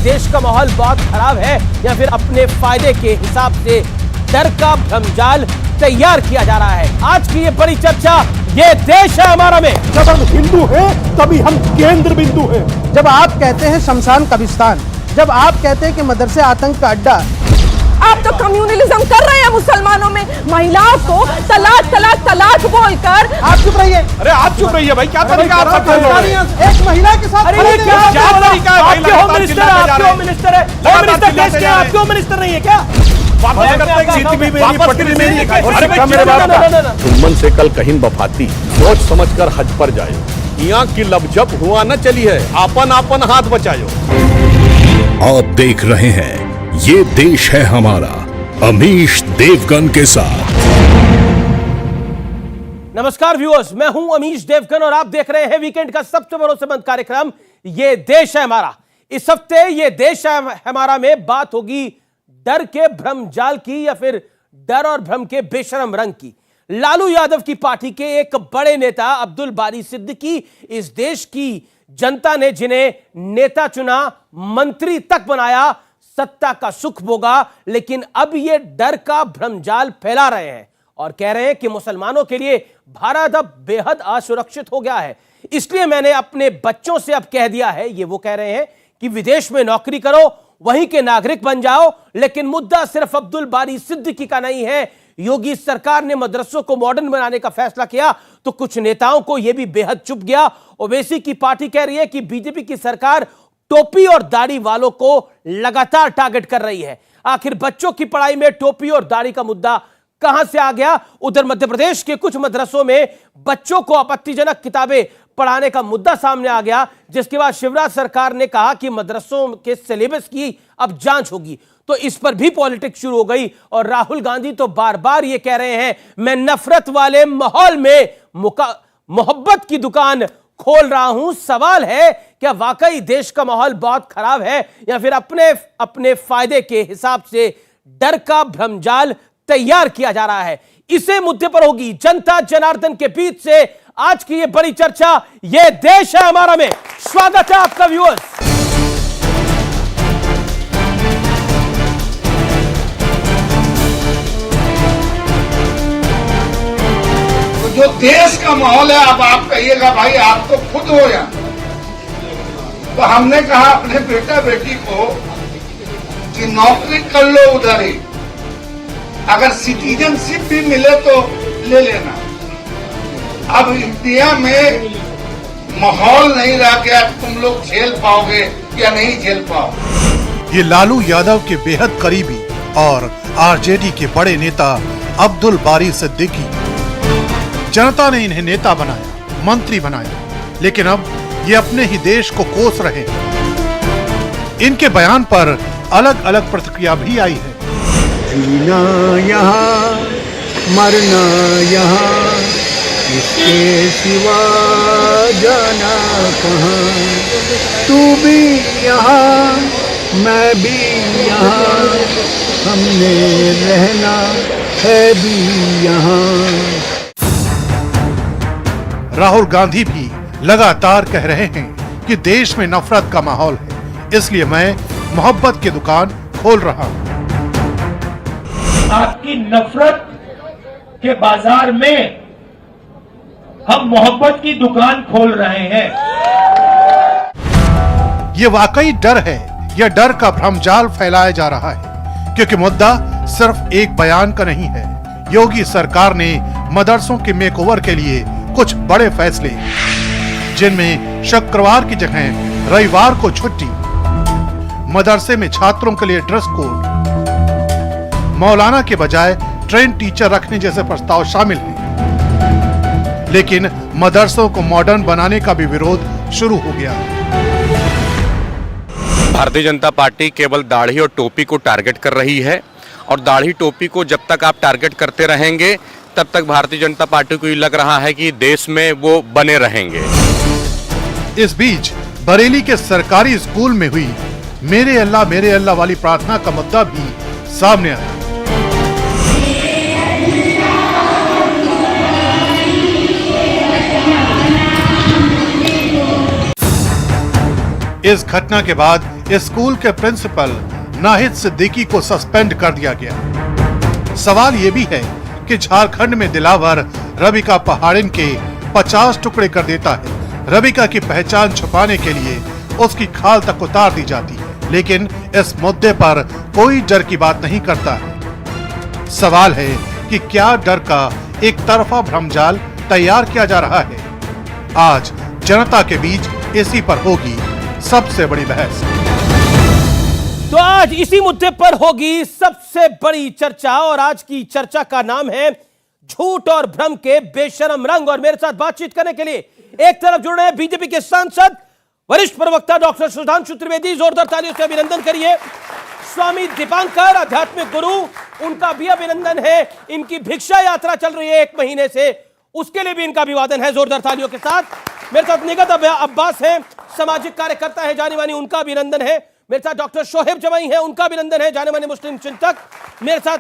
देश का माहौल बहुत खराब है या फिर अपने फायदे के हिसाब से डर का भ्रमजाल तैयार किया जा रहा है। आज की ये बड़ी चर्चा, ये देश है हमारा में। जब हम हिंदू हैं तभी हम केंद्र बिंदु हैं। जब आप कहते हैं शमशान कब्रिस्तान, जब आप कहते हैं कि मदरसे आतंक का अड्डा, आप तो कम्युनलिज्म कर रहे हैं मुसलमानों में। महिलाओं को तलाक तलाक तलाक बोलकर। आप चुप रहिए। अरे आप चुप रहिए भाई, क्या तरीका आप सब कर रहे हैं? एक महिला के साथ अरे ये क्या तरीका है? आपके होम मिनिस्टर है, आपके होम मिनिस्टर है, होम मिनिस्टर देश के, आपके होम मिनिस्टर नहीं है क्या? दुश्मन से कल कहीं बफाती, सोच समझकर हज पर जायो। यहाँ की लबजब हुआ न चली है, आपन आपन हाथ बचायो। आप देख रहे हैं ये देश है हमारा, अमीश देवगन के साथ। नमस्कार व्यूअर्स, मैं हूं अमीश देवगन और आप देख रहे हैं वीकेंड का सबसे भरोसेमंद कार्यक्रम ये देश है हमारा। इस हफ्ते ये देश है हमारा में बात होगी डर के भ्रमजाल की या फिर डर और भ्रम के बेशरम रंग की। लालू यादव की पार्टी के एक बड़े नेता अब्दुल बारी सिद्दीकी, इस देश की जनता ने जिन्हें नेता चुना, मंत्री तक बनाया, सत्ता का सुख भोगा, लेकिन अब ये डर का भ्रमजाल फैला रहे हैं और कह रहे हैं कि मुसलमानों के लिए भारत अब बेहद असुरक्षित हो गया है। इसलिए मैंने अपने बच्चों से अब कह दिया है, ये वो कह रहे हैं कि विदेश में नौकरी करो, वहीं के नागरिक बन जाओ। लेकिन मुद्दा सिर्फ अब्दुल बारी सिद्दीकी का नहीं है। योगी सरकार ने मदरसों को मॉडर्न बनाने का फैसला किया तो कुछ नेताओं को यह भी बेहद चुभ गया। ओवैसी की पार्टी कह रही है कि बीजेपी की सरकार टोपी और दाढ़ी वालों को लगातार टारगेट कर रही है। आखिर बच्चों की पढ़ाई में टोपी और दाढ़ी का मुद्दा कहां से आ गया? उधर मध्य प्रदेश के कुछ मदरसों में बच्चों को आपत्तिजनक किताबें पढ़ाने का मुद्दा सामने आ गया, जिसके बाद शिवराज सरकार ने कहा कि मदरसों के सिलेबस की अब जांच होगी। तो इस पर भी पॉलिटिक्स शुरू हो गई और राहुल गांधी तो बार बार ये कह रहे हैं, मैं नफरत वाले माहौल में मोहब्बत की दुकान खोल रहा हूं। सवाल है, क्या वाकई देश का माहौल बहुत खराब है या फिर अपने फायदे के हिसाब से डर का भ्रमजाल तैयार किया जा रहा है? इसे मुद्दे पर होगी जनता जनार्दन के बीच से आज की ये बड़ी चर्चा, ये देश है हमारा में। स्वागत है आपका व्यूअर्स। जो देश का माहौल है, अब आप कहिएगा भाई आप तो खुद हो या। तो हमने कहा अपने बेटा बेटी को कि नौकरी कर लो उधर ही, अगर सिटीजनशिप भी मिले तो ले लेना। अब इंडिया में माहौल नहीं रह गया, तुम लोग झेल पाओगे या नहीं झेल पाओगे। ये लालू यादव के बेहद करीबी और आरजेडी के बड़े नेता अब्दुल बारी सिद्दीकी, जनता ने इन्हें नेता बनाया, मंत्री बनाया, लेकिन अब ये अपने ही देश को कोस रहे हैं। इनके बयान पर अलग अलग प्रतिक्रिया भी आई है। जीना यहाँ मरना यहाँ, इसके सिवा जाना कहाँ। तू भी यहाँ मैं भी यहाँ, हमने रहना है भी यहाँ। राहुल गांधी भी लगातार कह रहे हैं कि देश में नफरत का माहौल है, इसलिए मैं मोहब्बत की दुकान खोल रहा हूं। आपकी नफरत के बाजार में हम मोहब्बत की दुकान खोल रहे हैं। ये वाकई डर है, यह डर का भ्रमजाल फैलाया जा रहा है, क्योंकि मुद्दा सिर्फ एक बयान का नहीं है। योगी सरकार ने मदरसों के मेकओवर के लिए कुछ बड़े फैसले, जिनमें शुक्रवार की जगह रविवार को छुट्टी, मदरसे में छात्रों के लिए ड्रेस कोड, मौलाना के बजाय ट्रेन टीचर रखने जैसे प्रस्ताव शामिल हैं। लेकिन मदरसों को मॉडर्न बनाने का भी विरोध शुरू हो गया। भारतीय जनता पार्टी केवल दाढ़ी और टोपी को टारगेट कर रही है और दाढ़ी टोपी को जब तक आप टारगेट करते रहेंगे तब तक भारतीय जनता पार्टी को ये लग रहा है कि देश में वो बने रहेंगे। इस बीच बरेली के सरकारी स्कूल में हुई मेरे अल्लाह वाली प्रार्थना का मुद्दा भी सामने आया। इस घटना के बाद स्कूल के प्रिंसिपल नाहिद सिद्दीकी को सस्पेंड कर दिया गया। सवाल ये भी है कि झारखंड में दिलावर रबिका पहाड़िन के 50 टुकड़े कर देता है। रबिका की पहचान छुपाने के लिए उसकी खाल तक उतार दी जाती है, लेकिन इस मुद्दे पर कोई डर की बात नहीं करता है। सवाल है कि क्या डर का एक तरफा भ्रमजाल तैयार किया जा रहा है? आज जनता के बीच इसी पर होगी सबसे बड़ी बहस। तो आज इसी मुद्दे पर होगी सबसे बड़ी चर्चा, और आज की चर्चा का नाम है झूठ और भ्रम के बेशरम रंग। और मेरे साथ बातचीत करने के लिए एक तरफ जुड़ रहे हैं बीजेपी के सांसद वरिष्ठ प्रवक्ता डॉक्टर सुधांशु त्रिवेदी, जोरदार तालियों से अभिनंदन करिए। स्वामी दीपांकर आध्यात्मिक गुरु, उनका भी अभिनंदन है। इनकी भिक्षा यात्रा चल रही है 1 महीने से, उसके लिए भी इनका अभिवादन है जोरदार तालियों के साथ। मेरे साथ निगत अब्बास है, सामाजिक कार्यकर्ता है जानी मानी, उनका अभिनंदन है। मेरे साथ डॉक्टर शोहेब जमाई है, उनका अभिनंदन है, जाने माने मुस्लिम चिंतक। मेरे साथ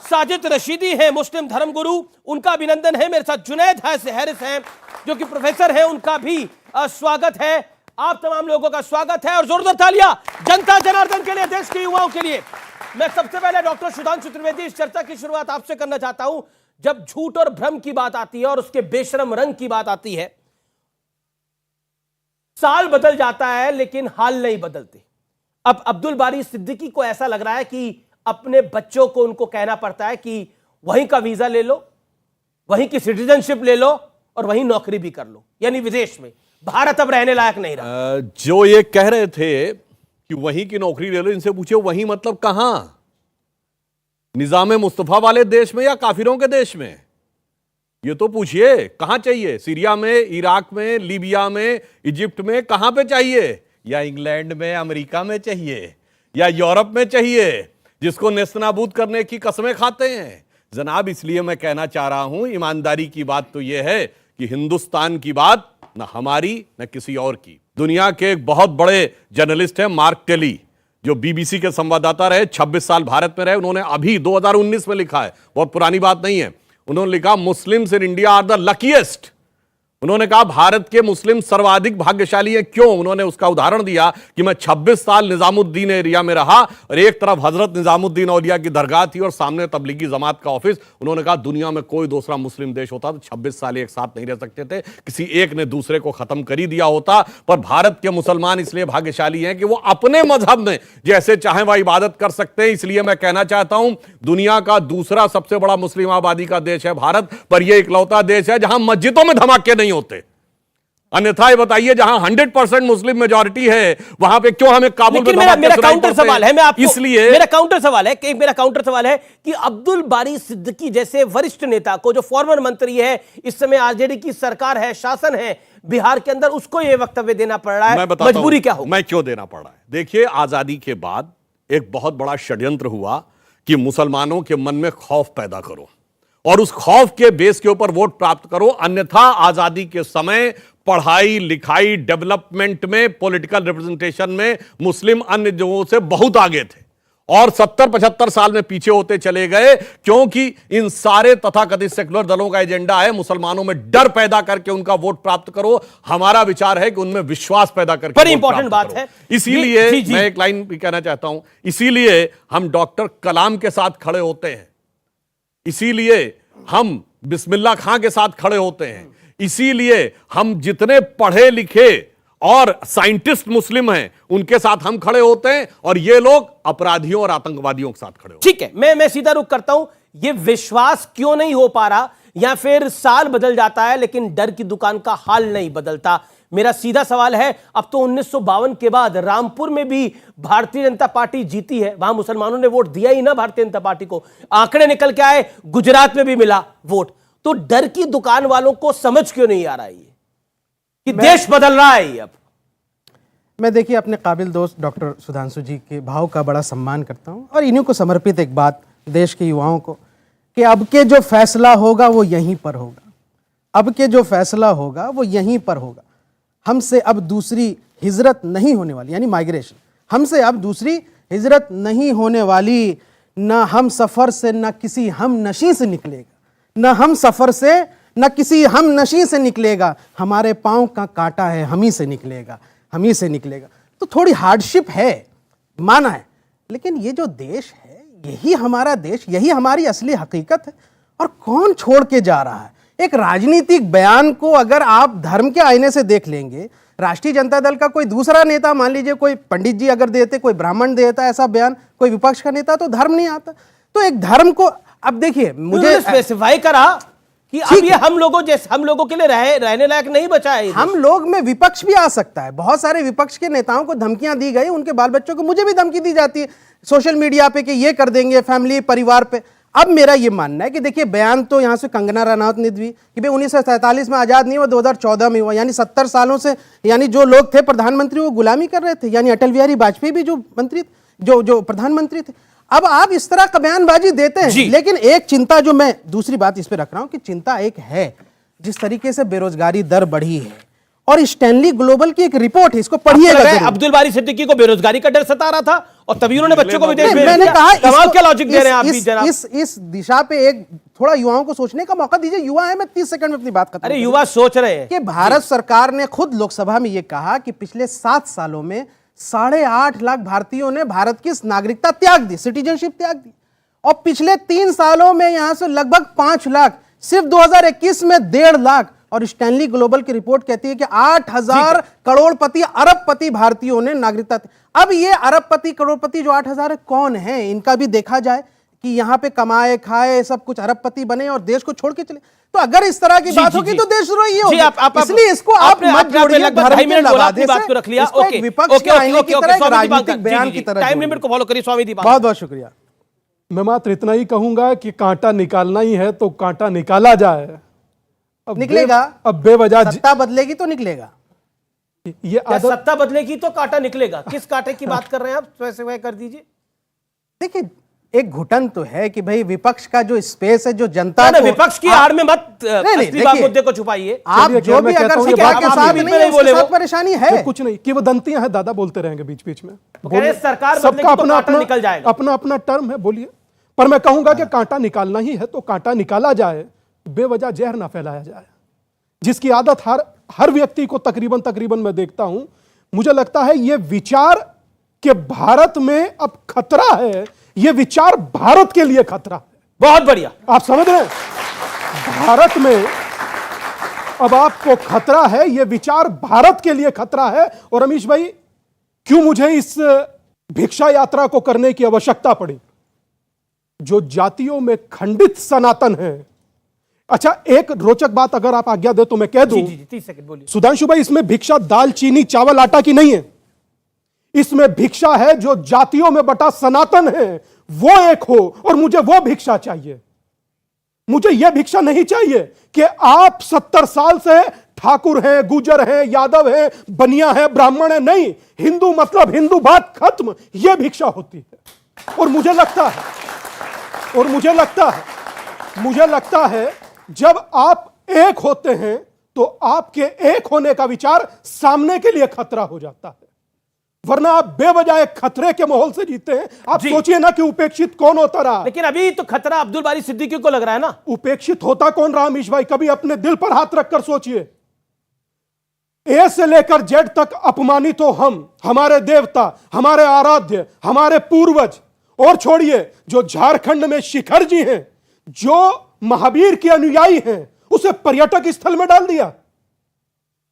साजिद रशीदी है, मुस्लिम धर्मगुरु, उनका अभिनंदन है। मेरे साथ जुनैद हैरिस हैं जो कि प्रोफेसर हैं, उनका भी स्वागत है। आप तमाम लोगों का स्वागत है और जोरदार तालियां जनता जनार्दन के लिए, देश के युवाओं के लिए। मैं सबसे पहले डॉक्टर सुधांशु त्रिवेदी, इस चर्चा की शुरुआत आपसे करना चाहता हूं। जब झूठ और भ्रम की बात आती है और उसके बेशरम रंग की बात आती है, साल बदल जाता है लेकिन हाल नहीं बदलते। अब अब्दुल बारी सिद्दीकी को ऐसा लग रहा है कि अपने बच्चों को उनको कहना पड़ता है कि वहीं का वीजा ले लो, वहीं की सिटीजनशिप ले लो और वहीं नौकरी भी कर लो, यानी विदेश में। भारत अब रहने लायक नहीं रहा। जो ये कह रहे थे कि वहीं की नौकरी ले लो, इनसे पूछे वहीं मतलब कहां? निजामे मुस्तफा वाले देश में या काफिरों के देश में? ये तो पूछिए, कहां चाहिए? सीरिया में, इराक में, लीबिया में, इजिप्ट में, कहां पे चाहिए? या इंग्लैंड में, अमेरिका में चाहिए, या यूरोप में चाहिए, जिसको नेस्तनाबूद करने की कसमें खाते हैं? जनाब, इसलिए मैं कहना चाह रहा हूं, ईमानदारी की बात तो यह है कि हिंदुस्तान की बात न हमारी न किसी और की। दुनिया के एक बहुत बड़े जर्नलिस्ट हैं मार्क टेली, जो बीबीसी के संवाददाता रहे, 26 साल भारत में रहे। उन्होंने अभी 2019 में लिखा है, बहुत पुरानी बात नहीं है, उन्होंने लिखा Muslims in India are the luckiest. उन्होंने कहा भारत के मुस्लिम सर्वाधिक भाग्यशाली हैं। क्यों? उन्होंने उसका उदाहरण दिया कि मैं 26 साल निजामुद्दीन एरिया में रहा और एक तरफ हजरत निजामुद्दीन औलिया की दरगाह थी और सामने तबलीगी जमात का ऑफिस। उन्होंने कहा दुनिया में कोई दूसरा मुस्लिम देश होता तो 26 साल एक साथ नहीं रह सकते थे, किसी एक ने दूसरे को खत्म कर ही दिया होता। पर भारत के मुसलमान इसलिए भाग्यशाली हैं कि वो अपने मजहब में जैसे चाहे वह इबादत कर सकते हैं। इसलिए मैं कहना चाहता हूं, दुनिया का दूसरा सबसे बड़ा मुस्लिम आबादी का देश है भारत, पर यह इकलौता देश है जहां मस्जिदों में धमाके नहीं होते। अन्यथा ये बताइए, जहां 100% मुस्लिम मेजॉरिटी है वहां पे क्यों हमें काबुल में मेरा काउंटर सवाल है, मैं आपको इसलिए मेरा काउंटर सवाल है कि अब्दुल बारी सिद्दीकी जैसे वरिष्ठ नेता को, जो फॉर्मर मंत्री है, इस समय आरजेडी की सरकार है, शासन है बिहार के अंदर, उसको ये वक्तव्य देना पड़ रहा है, मजबूरी क्या हो? मैं क्यों देना पड़ रहा है? देखिए, आजादी के बाद एक बहुत बड़ा षड्यंत्र हुआ कि मुसलमानों के मन में खौफ पैदा करो और उस खौफ के बेस के ऊपर वोट प्राप्त करो। अन्यथा आजादी के समय पढ़ाई लिखाई डेवलपमेंट में, पॉलिटिकल रिप्रेजेंटेशन में मुस्लिम अन्य जगहों से बहुत आगे थे और 70-75 साल में पीछे होते चले गए, क्योंकि इन सारे तथाकथित सेकुलर दलों का एजेंडा है मुसलमानों में डर पैदा करके उनका वोट प्राप्त करो। हमारा विचार है कि उनमें विश्वास पैदा करके। बड़ी इंपॉर्टेंट बात है। इसीलिए मैं एक लाइन भी कहना चाहता हूं, इसीलिए हम डॉक्टर कलाम के साथ खड़े होते हैं, इसीलिए हम बिस्मिल्लाह खां के साथ खड़े होते हैं, इसीलिए हम जितने पढ़े लिखे और साइंटिस्ट मुस्लिम हैं उनके साथ हम खड़े होते हैं और ये लोग अपराधियों और आतंकवादियों के साथ खड़े होते हैं। ठीक है, मैं सीधा रुख करता हूं। ये विश्वास क्यों नहीं हो पा रहा, या फिर साल बदल जाता है लेकिन डर की दुकान का हाल नहीं बदलता? मेरा सीधा सवाल है, अब तो 1952 के बाद रामपुर में भी भारतीय जनता पार्टी जीती है, वहां मुसलमानों ने वोट दिया ही ना भारतीय जनता पार्टी को, आंकड़े निकल के आए, गुजरात में भी मिला वोट। तो डर की दुकान वालों को समझ क्यों नहीं आ रहा है कि देश बदल रहा है? अब मैं देखिए अपने काबिल दोस्त डॉक्टर सुधांशु जी के भाव का बड़ा सम्मान करता हूं और इन्हीं को समर्पित एक बात देश के युवाओं को कि अब के जो फैसला होगा वो यहीं पर होगा, अब के जो फैसला होगा वो यहीं पर होगा। हमसे अब दूसरी हिजरत नहीं होने वाली, यानी माइग्रेशन, हमसे अब दूसरी हिजरत नहीं होने वाली। ना हम सफ़र से ना किसी हम नशी से निकलेगा, ना हम सफ़र से ना किसी हम नशी से निकलेगा, हमारे पाँव का कांटा है हम ही से निकलेगा, हम ही से निकलेगा। तो थोड़ी हार्डशिप है, माना है, लेकिन ये जो देश है, यही हमारा देश, यही हमारी असली हकीकत है। और कौन छोड़ के जा रहा है? एक राजनीतिक बयान को अगर आप धर्म के आईने से देख लेंगे, राष्ट्रीय जनता दल का कोई दूसरा नेता, मान लीजिए कोई पंडित जी अगर देते, कोई ब्राह्मण देता ऐसा बयान, कोई विपक्ष का नेता, तो धर्म नहीं आता। तो एक धर्म को, अब देखिए, मुझे स्पेसिफाई करा कि अब ये हम लोगों के लिए रहने लायक नहीं बचा है। हम लोग में विपक्ष भी आ सकता है। बहुत सारे विपक्ष के नेताओं को धमकियां दी गई, उनके बाल बच्चों को, मुझे भी धमकी दी जाती है सोशल मीडिया पे कि ये कर देंगे फैमिली परिवार पे। अब मेरा ये मानना है कि देखिए, बयान तो यहां से कंगना रनौत ने दी कि भाई 1947 में आजाद नहीं हुआ, 2014 में हुआ, यानी 70 सालों से, यानी जो लोग थे प्रधानमंत्री वो गुलामी कर रहे थे, यानी अटल बिहारी वाजपेयी भी जो मंत्री जो प्रधानमंत्री थे। अब आप इस तरह का बयानबाजी देते हैं, लेकिन एक चिंता जो मैं दूसरी बात इस पे रख रहा हूं कि चिंता एक है, जिस तरीके से बेरोजगारी दर बढ़ी है, और स्टैनली ग्लोबल की एक रिपोर्ट है, इसको पढ़िएगा। अब्दुल बारी सिद्दीकी को बेरोजगारी का डर सता रहा था और तभी उन्होंने बच्चों को विदेश भेज मैंने दिया। कहा कमाल क्या लॉजिक दे रहे हैं आप भी जनाब। इस दिशा पे एक थोड़ा युवाओं को सोचने का मौका दीजिए। युवा है, मैं 30 सेकंड में अपनी बात खत्म। अरे युवा सोच रहे हैं कि भारत सरकार ने खुद लोकसभा में यह कहा कि पिछले 7 सालों में 8.5 लाख भारतीयों ने भारत की नागरिकता त्याग दी, सिटीजनशिप त्याग दी, और पिछले 3 सालों में यहां से लगभग 5 लाख, सिर्फ 2021 में 1.5 लाख। और स्टैनली ग्लोबल की रिपोर्ट कहती है कि 8,000 करोड़पति अरबपति भारतीयों ने नागरिकता। अब ये अरबपति करोड़पति जो 8,000 है, कौन है? इनका भी देखा जाए कि यहां पे कमाए खाए सब कुछ अरबपति बने और देश को छोड़ के चले। तो अगर इस तरह की बात होगी तो देश ही होगा। इसलिए इसको आप मत जोड़िए धर्म के लवादे से, रख लिया। इसको एक विपक्ष के आईने की तरह, एक राजनीतिक बयान की तरह। टाइम लिमिट को फॉलो करिए स्वामी जी। बहुत बहुत शुक्रिया। मैं मात्र इतना ही कहूंगा कि कांटा निकालना ही है तो कांटा निकाला जाए। अब निकलेगा, अब बेवजह सत्ता बदलेगी तो निकलेगा। ये आदत, सत्ता बदलेगी तो कांटा निकलेगा। किस कांटे की बात कर रहे हैं आप, स्पेसिफाई कर दीजिए। देखिए, एक घुटन तो है कि भाई विपक्ष का जो स्पेस है, जो जनता को, विपक्ष की आड़ में मत असली मुद्दे को छुपाइए। आप जो भी अगर सत्ता के साथ नहीं है, उसके साथ परेशानी है। कुछ नहीं, किंवदंतियां हैं, दादा बोलते रहेंगे बीच बीच में। सरकार सबका अपना अपना टर्म है, बोलिए। पर मैं कहूंगा कि कांटा निकालना ही है तो कांटा निकाला जाए, बेवजह जहर ना फैलाया जाए, जिसकी आदत हर व्यक्ति को तकरीबन मैं देखता हूं। मुझे लगता है ये विचार कि भारत में अब खतरा है, ये विचार भारत के लिए खतरा है। बहुत बढ़िया, आप समझ रहे हैं? भारत में अब आपको खतरा है, ये विचार भारत के लिए खतरा है। और अमीश भाई, क्यों मुझे इस भिक्षा यात्रा को करने की आवश्यकता पड़ी? जो जातियों में खंडित सनातन है। अच्छा, एक रोचक बात अगर आप आज्ञा दे तो मैं कह दूं। 30 सेकंड बोलिए। सुधांशु भाई, इसमें भिक्षा दाल चीनी चावल आटा की नहीं है। इसमें भिक्षा है जो जातियों में बटा सनातन है वो एक हो, और मुझे वो भिक्षा चाहिए। मुझे यह भिक्षा नहीं चाहिए कि आप 70 साल से ठाकुर हैं, गुजर हैं, यादव हैं, बनिया हैं, ब्राह्मण हैं। नहीं, हिंदू मतलब हिंदू, बात खत्म। यह भिक्षा होती है। और मुझे लगता है जब आप एक होते हैं तो आपके एक होने का विचार सामने के लिए खतरा हो जाता है, वरना आप बेवजह एक खतरे के माहौल से जीते हैं। आप सोचिए ना कि उपेक्षित कौन होता रहा। लेकिन अभी तो खतरा अब्दुल बारी सिद्दीकी को लग रहा है ना। उपेक्षित होता कौन रहा अमीश भाई? कभी अपने दिल पर हाथ रखकर सोचिए। ए से लेकर जेड तक अपमानित हो हम, हमारे देवता, हमारे आराध्य, हमारे पूर्वज। और छोड़िए, जो झारखंड में शिखर जी हैं, जो महावीर के अनुयायी हैं, उसे पर्यटक स्थल में डाल दिया।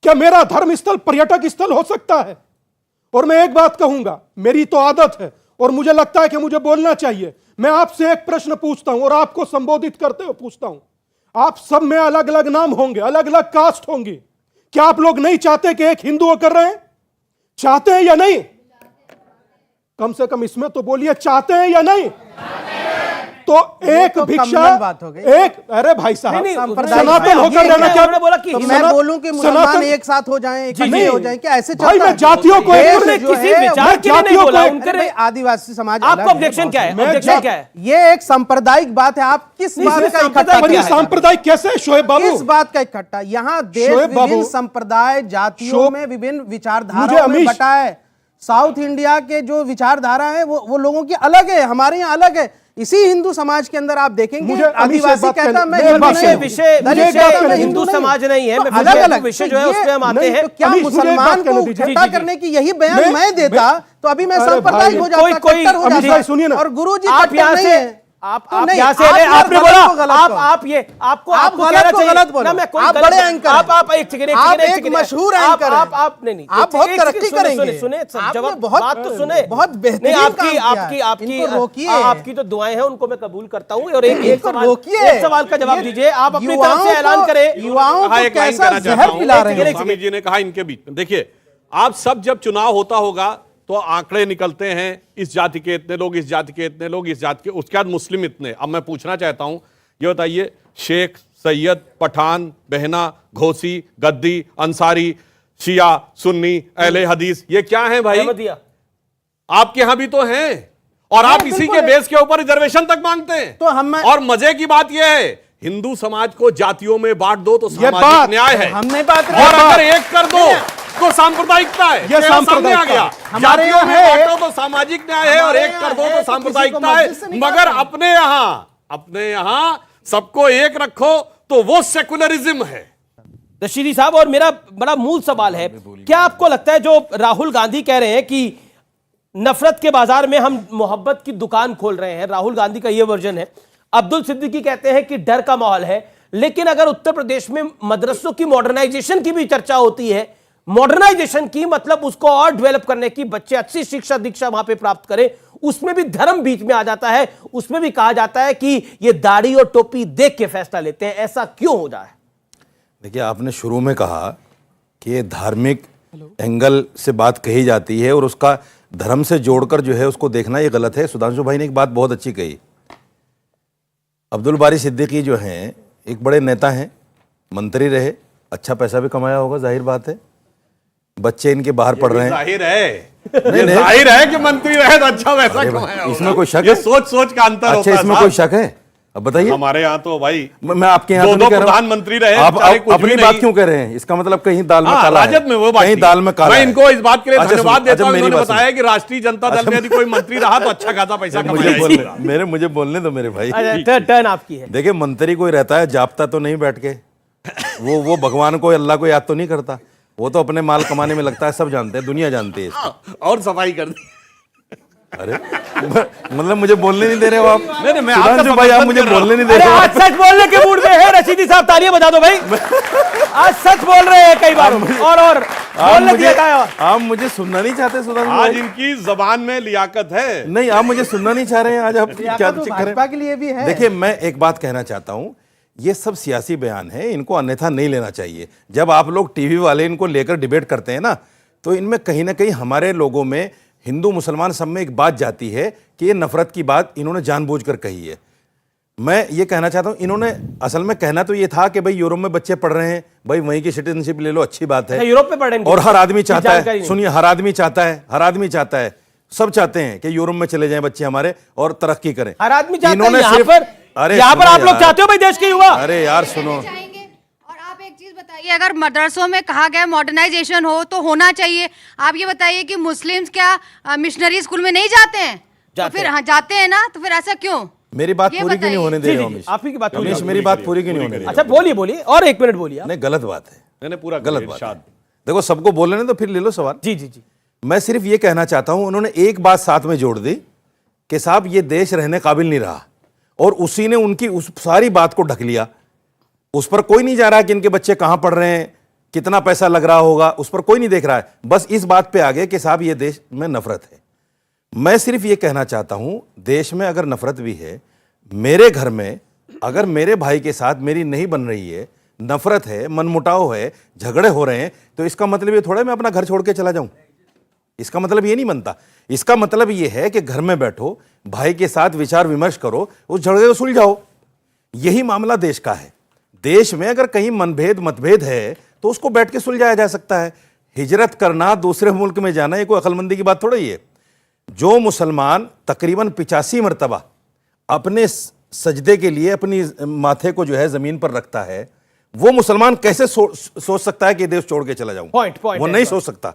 क्या मेरा धर्म स्थल पर्यटक स्थल हो सकता है? और मैं एक बात कहूंगा, मेरी तो आदत है और मुझे लगता है कि मुझे बोलना चाहिए। मैं आपसे एक प्रश्न पूछता हूं और आपको संबोधित करते हुए पूछता हूं। आप सब में अलग अलग नाम होंगे, अलग अलग कास्ट होंगी। क्या आप लोग नहीं चाहते कि एक हिंदू होकर रहे? चाहते हैं या नहीं? कम से कम इसमें तो बोलिए, चाहते हैं या नहीं? तो एक तो भिक्षा, बात हो गई। एक, अरे भाई साहब, सनातन होकर रहना क्या? बोला कि मैं बोलूं कि मुसलमान एक साथ हो जाएं, इकट्ठे हो जाएं, क्या ऐसे चलता है? भाई मैं जातियों को आदिवासी समाज, आपको ऑब्जेक्शन क्या है? ऑब्जेक्शन क्या है? ये एक सांप्रदायिक बात है। आप किस बात का इकट्ठा? सांप्रदायिक कैसे शोएब बाबू? किस बात का इकट्ठा? यहाँ देश विभिन्न संप्रदाय, जातियों में विभिन्न विचारधाराओं में बटा है। साउथ इंडिया के जो विचारधारा है वो लोगों की अलग है, हमारे यहाँ अलग है। इसी हिंदू समाज के अंदर आप देखेंगे मुझे अमीश आदिवासी बात कहता कहने- मैं एक हिंदू बात नहीं कहने हूं, विषय दलित विषय कहता मैं हिंदू नहीं समाज नहीं है, हूं। मैं तो अलग-अलग विषय जो है उस पे हम आते हैं। तो क्या अमीश, मुझे एक मुसलमान बात कहने को दीजिए। इकट्ठा जी, जी। करने की यही बयान मैं देता तो अभी मैं अरे सांप्रदायिक भाई, हो जाता, कोई कट्टर हो अमीश भाई जाता। सुनिए ना। और गुरुजी आप कट्टर यहाँ नहीं से है। आप तो नहीं, यहाँ से आप आपने गलत बोला को गलत आप कहो। ये आपको आप आपको गलत कहना को चाहिए गलत बोलो। ना, मैं कोई आप गलत- बड़े एंकर हैं। आप एक सेकंड आप एक मशहूर एंकर हैं। आप नहीं आप बहुत तरक्की करेंगे। सुने सुने आपने जवाब बहुत- बात तो सुने बहुत बेहतरीन नहीं, आपकी काम किया आपकी है। आपकी इनको रोकिए। आपकी तो दुआएं हैं, उनको मैं कबूल करता हूं। और एक इनको सवाल रोकिए। एक सवाल का जवाब ये दीजिए। आप अपनी युवाओं तरफ से ऐलान को- करें। युवाओं कहा को एक लाइन कैसा कहना चाहता जहर हूं। पिला रहे हैं। स्वामी जी ने कहा इनके बीच में, देखिए आप सब जब चुनाव होता होगा तो आंकड़े निकलते हैं, इस जाति के इतने लोग, इस जाति के इतने लोग, इस जाति के, उसके बाद मुस्लिम इतने। अब मैं पूछना चाहता हूं, ये बताइए शेख, सैयद, पठान, बहना, घोसी, गद्दी, अंसारी, शिया, सुन्नी, अहले हदीस, ये क्या है भाई? अहमदिया। आपके यहां भी तो हैं और आप इसी के बेस के ऊपर रिजर्वेशन तक मांगते हैं। तो हम और मजे की बात यह है, हिंदू समाज को जातियों में बांट दो तो बात- सामाजिक न्याय है, हमने बात और अगर एक कर दो तो सांप्रदायिकता है। ये सामने आ सांप्रदायिकता गया, है। हमारे जातियों में यहाँ है- बांटो तो सामाजिक न्याय है और हमारे एक कर दो यहाँ तो है, तो सांप्रदायिकता किसी को है। मस्जिद से मगर निकालते अपने यहां सबको एक रखो तो वो सेकुलरिज्म है। रशीदी साहब, और मेरा बड़ा मूल सवाल है, क्या आपको लगता है जो राहुल गांधी कह रहे हैं कि नफरत के बाजार में हम मोहब्बत की दुकान खोल रहे हैं, राहुल गांधी का यह वर्जन है। अब्दुल सिद्दीकी कहते हैं कि डर का माहौल है। लेकिन अगर उत्तर प्रदेश में मदरसों की मॉडर्नाइजेशन की भी चर्चा होती है, मॉडर्नाइजेशन की मतलब उसको और डेवलप करने की, बच्चे अच्छी शिक्षा दीक्षा वहां पे प्राप्त करें, उसमें भी धर्म बीच में आ जाता है। उसमें भी कहा जाता है कि ये दाढ़ी और टोपी देख के फैसला लेते हैं। ऐसा क्यों हो रहा है? देखिए, आपने शुरू में कहा कि ये धार्मिक एंगल से बात कही जाती है और उसका धर्म से जोड़कर जो है उसको देखना ये गलत है। सुधांशु भाई ने एक बात बहुत अच्छी कही। अब्दुल बारी सिद्दीकी जो हैं एक बड़े नेता हैं, मंत्री रहे, अच्छा पैसा भी कमाया होगा, जाहिर बात है। बच्चे इनके बाहर पढ़ रहे हैं। जाहिर है, नहीं, नहीं। जाहिर है कि मंत्री रहे तो अच्छा वैसा अरे कमाया भाई, होगा। इसमें कोई शक ये है? सोच का अंतर अच्छा, होता है इसमें साहब। कोई शक है? अब बताइए। हमारे यहाँ तो भाई मैं आपके यहाँ तो दो नहीं कह रहा हूं। प्रधानमंत्री रहे, आप बेचारे कुछ भी अपनी नहीं। बात क्यों कह रहे हैं? इसका मतलब कहीं दाल में हाँ, काला है, राजद में वो बात कहीं थी। दाल में काला मैं है। इनको इस बात के लिए अच्छा, धन्यवाद सुनो, देता हूं, मेरी इन्होंने बात बताया सुनो। कि राष्ट्रीय जनता दल में यदि कोई मंत्री रहा तो अच्छा खासा पैसा मुझे कमाया। मुझे बोलने दो मेरे भाई। अच्छा, टर्न आपकी है। देखिए, मंत्री कोई रहता है जापता तो नहीं बैठ के, वो भगवान को, अल्लाह को याद तो नहीं करता, वो तो अपने माल कमाने में लगता है। सब जानते हैं, दुनिया जानती है इसको। और सफाई कर दी। अरे मतलब मुझे बोलने नहीं दे रहे हो आप? नहीं, मैं आपका सुधांशु भाई, आप समर्थन मुझे कर रहा बोलने नहीं दे अरे रहे हो। आज सच बोलने के मूड में है रशीदी साहब, तालियां बजा दो भाई। आज सच बोल रहे हैं कई बार, और बोलने दिया था। आप मुझे सुनना नहीं चाहते सुधांशु आज भाई? इनकी जबान में लियाकत है। नहीं, आप मुझे सुनना नहीं चाह रहे हैं आज। आप क्या चक्कर भाजपा है? के लिए भी है। देखिए, मैं एक बात कहना चाहता हूं, ये सब सियासी बयान है, इनको अन्यथा नहीं लेना चाहिए। जब आप लोग टीवी वाले इनको लेकर डिबेट करते हैं ना, तो इनमें कहीं ना कहीं हमारे लोगों में, हिंदू मुसलमान सब में एक बात जाती है कि ये नफरत की बात इन्होंने जानबूझकर कही है। मैं ये कहना चाहता हूं, इन्होंने असल में कहना तो ये था कि भाई यूरोप में बच्चे पढ़ रहे हैं, भाई वहीं की सिटीजनशिप ले लो, अच्छी बात है। यूरोप में पढ़ रहे हैं और हर आदमी चाहता जानकारी है, नहीं। सुनिए, हर आदमी चाहता है, सब चाहते हैं कि यूरोप में चले जाएं बच्चे हमारे और तरक्की करें। हर आदमी चाहता है। इन्होंने यहाँ सिर्फ- पर अरे यहाँ पर सुनो आप लोग यार। चाहते हो भाई देश के युवा? अरे यार सुनो, चाहेंगे। और आप एक चीज बताइए, अगर मदरसों में कहा गया मॉडर्नाइजेशन हो तो होना चाहिए। आप ये बताइए कि मुस्लिम्स क्या मिशनरी स्कूल में नहीं जाते हैं? तो जाते फिर हैं। हाँ जाते हैं ना, तो फिर ऐसा क्यों? मेरी बात ये पूरी क्यों नहीं बताइए। होने दे जी, रहे हो जी, अमीश? आप ही की बात पूरी अमीश, होगी। मेरी बात पूरी क्यों नहीं होने दे रहे अच्छा, बोलिए बोलिए, और एक मिनट बोलिए हो? आप। नहीं, गलत बात है, मैंने पूरा गलत बात है। देखो, सबको बोलने ने तो फिर ले लो सवाल। जी जी जी। मैं सिर्फ ये कहना चाहता हूं, उन्होंने एक बात साथ में जोड़ दी कि साहब ये देश रहने काबिल नहीं रहा, और उसी ने उनकी उस सारी बात को ढक लिया। उस पर कोई नहीं जा रहा कि इनके बच्चे कहां पढ़ रहे हैं, कितना पैसा लग रहा होगा, उस पर कोई नहीं देख रहा है। बस इस बात पे आ गए कि साहब ये देश में नफरत है। मैं सिर्फ ये कहना चाहता हूं, देश में अगर नफरत भी है, मेरे घर में अगर मेरे भाई के साथ मेरी नहीं बन रही है, नफरत है, मनमुटाव है, झगड़े हो रहे हैं, तो इसका मतलब ये थोड़ा मैं अपना घर छोड़ के चला जाऊं। इसका मतलब ये नहीं बनता। इसका मतलब ये है कि घर में बैठो, भाई के साथ विचार विमर्श करो, उस झगड़े को सुलझाओ। यही मामला देश का है। देश में अगर कहीं मनभेद मतभेद है तो उसको बैठ के सुलझाया जा सकता है। हिजरत करना, दूसरे मुल्क में जाना, ये कोई अक्लमंदी की बात थोड़ा ही है। जो मुसलमान तकरीबन 85 मरतबा अपने सजदे के लिए अपनी माथे को जो है जमीन पर रखता है, वो मुसलमान कैसे सोच सकता है कि देश छोड़ के चला जाऊं? पॉइंट वो नहीं सोच सकता।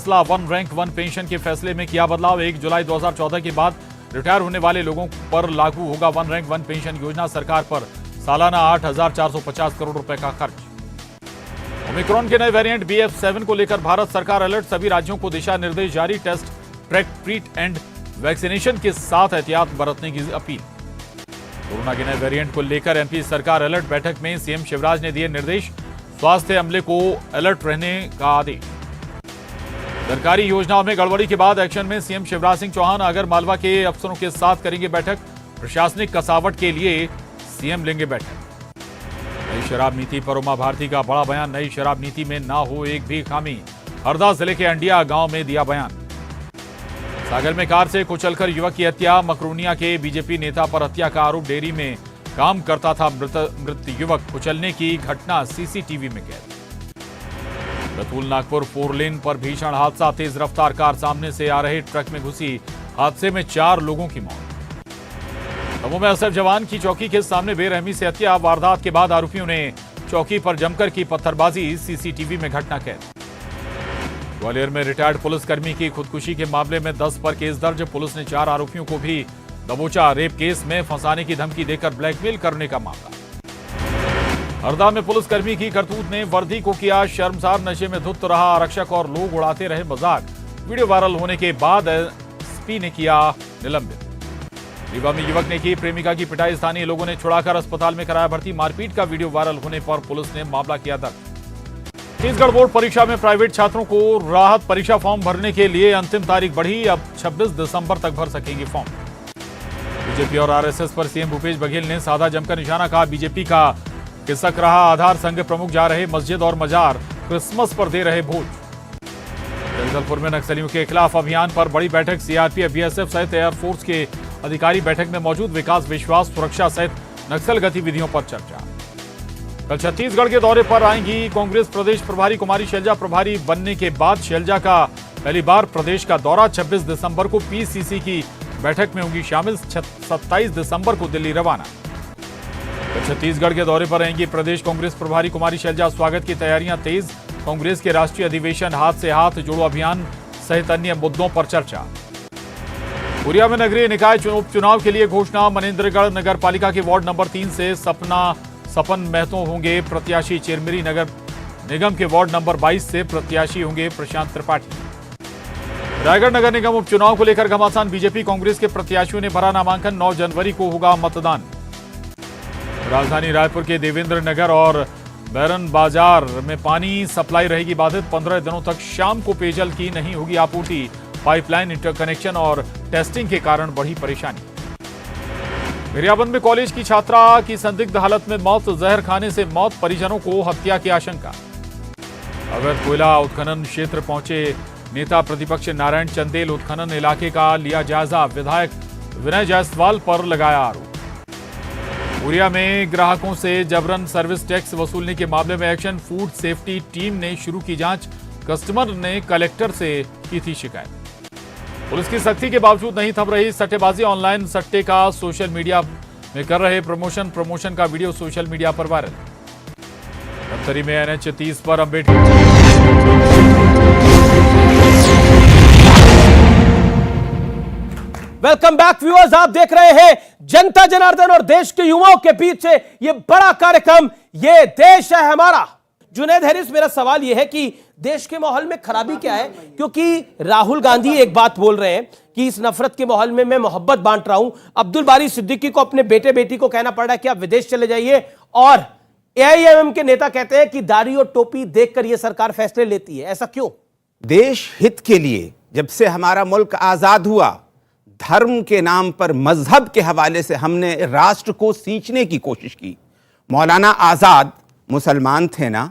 फैसला। वन रैंक वन पेंशन के फैसले में किया बदलाव। 1 जुलाई 2014 के बाद रिटायर होने वाले लोगों पर लागू होगा वन रैंक वन पेंशन योजना। सरकार पर सालाना 8,450 करोड़ रुपए का खर्च। ओमिक्रॉन के नए वेरिएंट BF7 को लेकर भारत सरकार अलर्ट। सभी राज्यों को दिशा निर्देश जारी। Test, track, treat and vaccination के साथ एहतियात बरतने की अपील। कोरोना के नए वेरिएंट को लेकर एमपी सरकार अलर्ट। बैठक में सीएम शिवराज ने दिए निर्देश, स्वास्थ्य अमले को अलर्ट रहने का आदेश। सरकारी योजनाओं में गड़बड़ी के बाद एक्शन में सीएम शिवराज सिंह चौहान आगर मालवा के अफसरों के साथ करेंगे बैठक। प्रशासनिक कसावट के लिए सीएम लेंगे बैठक। नई शराब नीति पर उमा भारती का बड़ा बयान, नई शराब नीति में ना हो एक भी खामी। हरदा जिले के अंडिया गांव में दिया बयान। सागर में कार से कुचलकर युवक की हत्या, मकरोनिया के बीजेपी नेता पर हत्या का आरोप। डेयरी में काम करता था मृत युवक, कुचलने की घटना सीसीटीवी में कैद। बैतूल नागपुर 4 लेन पर भीषण हादसा, तेज रफ्तार कार सामने से आ रहे ट्रक में घुसी, हादसे में 4 लोगों की मौत। दमोह में असर जवान की चौकी के सामने बेरहमी से हत्या, वारदात के बाद आरोपियों ने चौकी पर जमकर की पत्थरबाजी, सीसीटीवी में घटना कैद। ग्वालियर में रिटायर्ड पुलिसकर्मी की खुदकुशी के मामले में 10 पर केस दर्ज, पुलिस ने 4 आरोपियों को भी दबोचा। रेप केस में फंसाने की धमकी देकर ब्लैकमेल करने का मामला। हरदा में पुलिसकर्मी की करतूत ने वर्दी को किया शर्मसार, नशे में धुत रहा आरक्षक और लोग उड़ाते रहे मजाक। वीडियो वायरल होने के बाद एसपी ने किया निलंबित। रीवा में युवक ने की प्रेमिका की पिटाई, स्थानीय लोगों ने छुड़ाकर अस्पताल में कराया भर्ती। मारपीट का वीडियो वायरल होने पर पुलिस ने मामला किया दर्ज। छत्तीसगढ़ बोर्ड परीक्षा में प्राइवेट छात्रों को राहत, परीक्षा फॉर्म भरने के लिए अंतिम तारीख बढ़ी, अब 26 दिसंबर तक भर सकेंगे फॉर्म। बीजेपी और आरएसएस पर सीएम भूपेश बघेल ने साधा जमकर निशाना, कहा बीजेपी का किसक रहा आधार, संघ प्रमुख जा रहे मस्जिद और मजार, क्रिसमस पर दे रहे भोज। जगदलपुर में नक्सलियों के खिलाफ अभियान पर बड़ी बैठक, सीआरपीएफ, बीएसएफ सहित एयरफोर्स के अधिकारी बैठक में मौजूद। विकास, विश्वास, सुरक्षा सहित नक्सल गतिविधियों पर चर्चा। कल छत्तीसगढ़ के दौरे पर आएंगी कांग्रेस प्रदेश प्रभारी कुमारी शैलजा। प्रभारी बनने के बाद शैलजा का पहली बार प्रदेश का दौरा, 26 दिसंबर को पीसीसी की बैठक में होंगी शामिल, 27 दिसंबर को दिल्ली रवाना। कल छत्तीसगढ़ के दौरे पर आएंगी प्रदेश कांग्रेस प्रभारी कुमारी शैलजा, स्वागत की तैयारियां तेज। कांग्रेस के राष्ट्रीय अधिवेशन, हाथ से हाथ जोड़ो अभियान सहित अन्य मुद्दों पर चर्चा। कोरिया में नगरीय निकाय उपचुनाव के लिए घोषणा, मनेन्द्रगढ़ नगर पालिका के वार्ड नंबर 3 से सपन महतो होंगे प्रत्याशी। चिरमिरी नगर निगम के वार्ड नंबर 22 से प्रत्याशी होंगे प्रशांत त्रिपाठी। रायगढ़ नगर निगम उपचुनाव को लेकर घमासान, बीजेपी कांग्रेस के प्रत्याशियों ने भरा नामांकन, 9 जनवरी को होगा मतदान। राजधानी रायपुर के देवेंद्र नगर और बैरन बाजार में पानी सप्लाई रहेगी बाधित, 15 दिनों तक शाम को पेयजल की नहीं होगी आपूर्ति। पाइपलाइन इंटरकनेक्शन और टेस्टिंग के कारण बढ़ी परेशानी। गरियाबंद में कॉलेज की छात्रा की संदिग्ध हालत में मौत, जहर खाने से मौत, परिजनों को हत्या की आशंका। अवैध कोयला उत्खनन क्षेत्र पहुंचे नेता प्रतिपक्ष नारायण चंदेल, उत्खनन इलाके का लिया जायजा, विधायक विनय जायसवाल पर लगाया आरोप। कोरिया में ग्राहकों से जबरन सर्विस टैक्स वसूलने के मामले में एक्शन, फूड सेफ्टी टीम ने शुरू की जांच, कस्टमर ने कलेक्टर से की थी शिकायत। पुलिस की सख्ती के बावजूद नहीं थम रही सट्टेबाजी, ऑनलाइन सट्टे का सोशल मीडिया में कर रहे प्रमोशन का वीडियो सोशल मीडिया पर वायरल। धमतरी में NH 30 पर अंबेडकर। वेलकम बैक व्यूअर्स, आप देख रहे हैं जनता जनार्दन और देश के युवाओं के बीच से ये बड़ा कार्यक्रम, ये देश है हमारा। जुनैद हैरिस, मेरा सवाल यह है कि देश के माहौल में खराबी क्या है? क्योंकि राहुल गांधी एक बात बोल रहे हैं कि इस नफरत के माहौल में मैं मोहब्बत बांट रहा हूं। अब्दुल बारी सिद्दीकी को अपने बेटी को कहना पड़ रहा है कि आप विदेश चले जाइए, और AIMM के नेता कहते हैं कि दाढ़ी और टोपी देखकर यह सरकार फैसले लेती है। ऐसा क्यों? देश हित के लिए जब से हमारा मुल्क आजाद हुआ, धर्म के नाम पर, मजहब के हवाले से हमने राष्ट्र को सींचने की कोशिश की। मौलाना आजाद मुसलमान थे ना,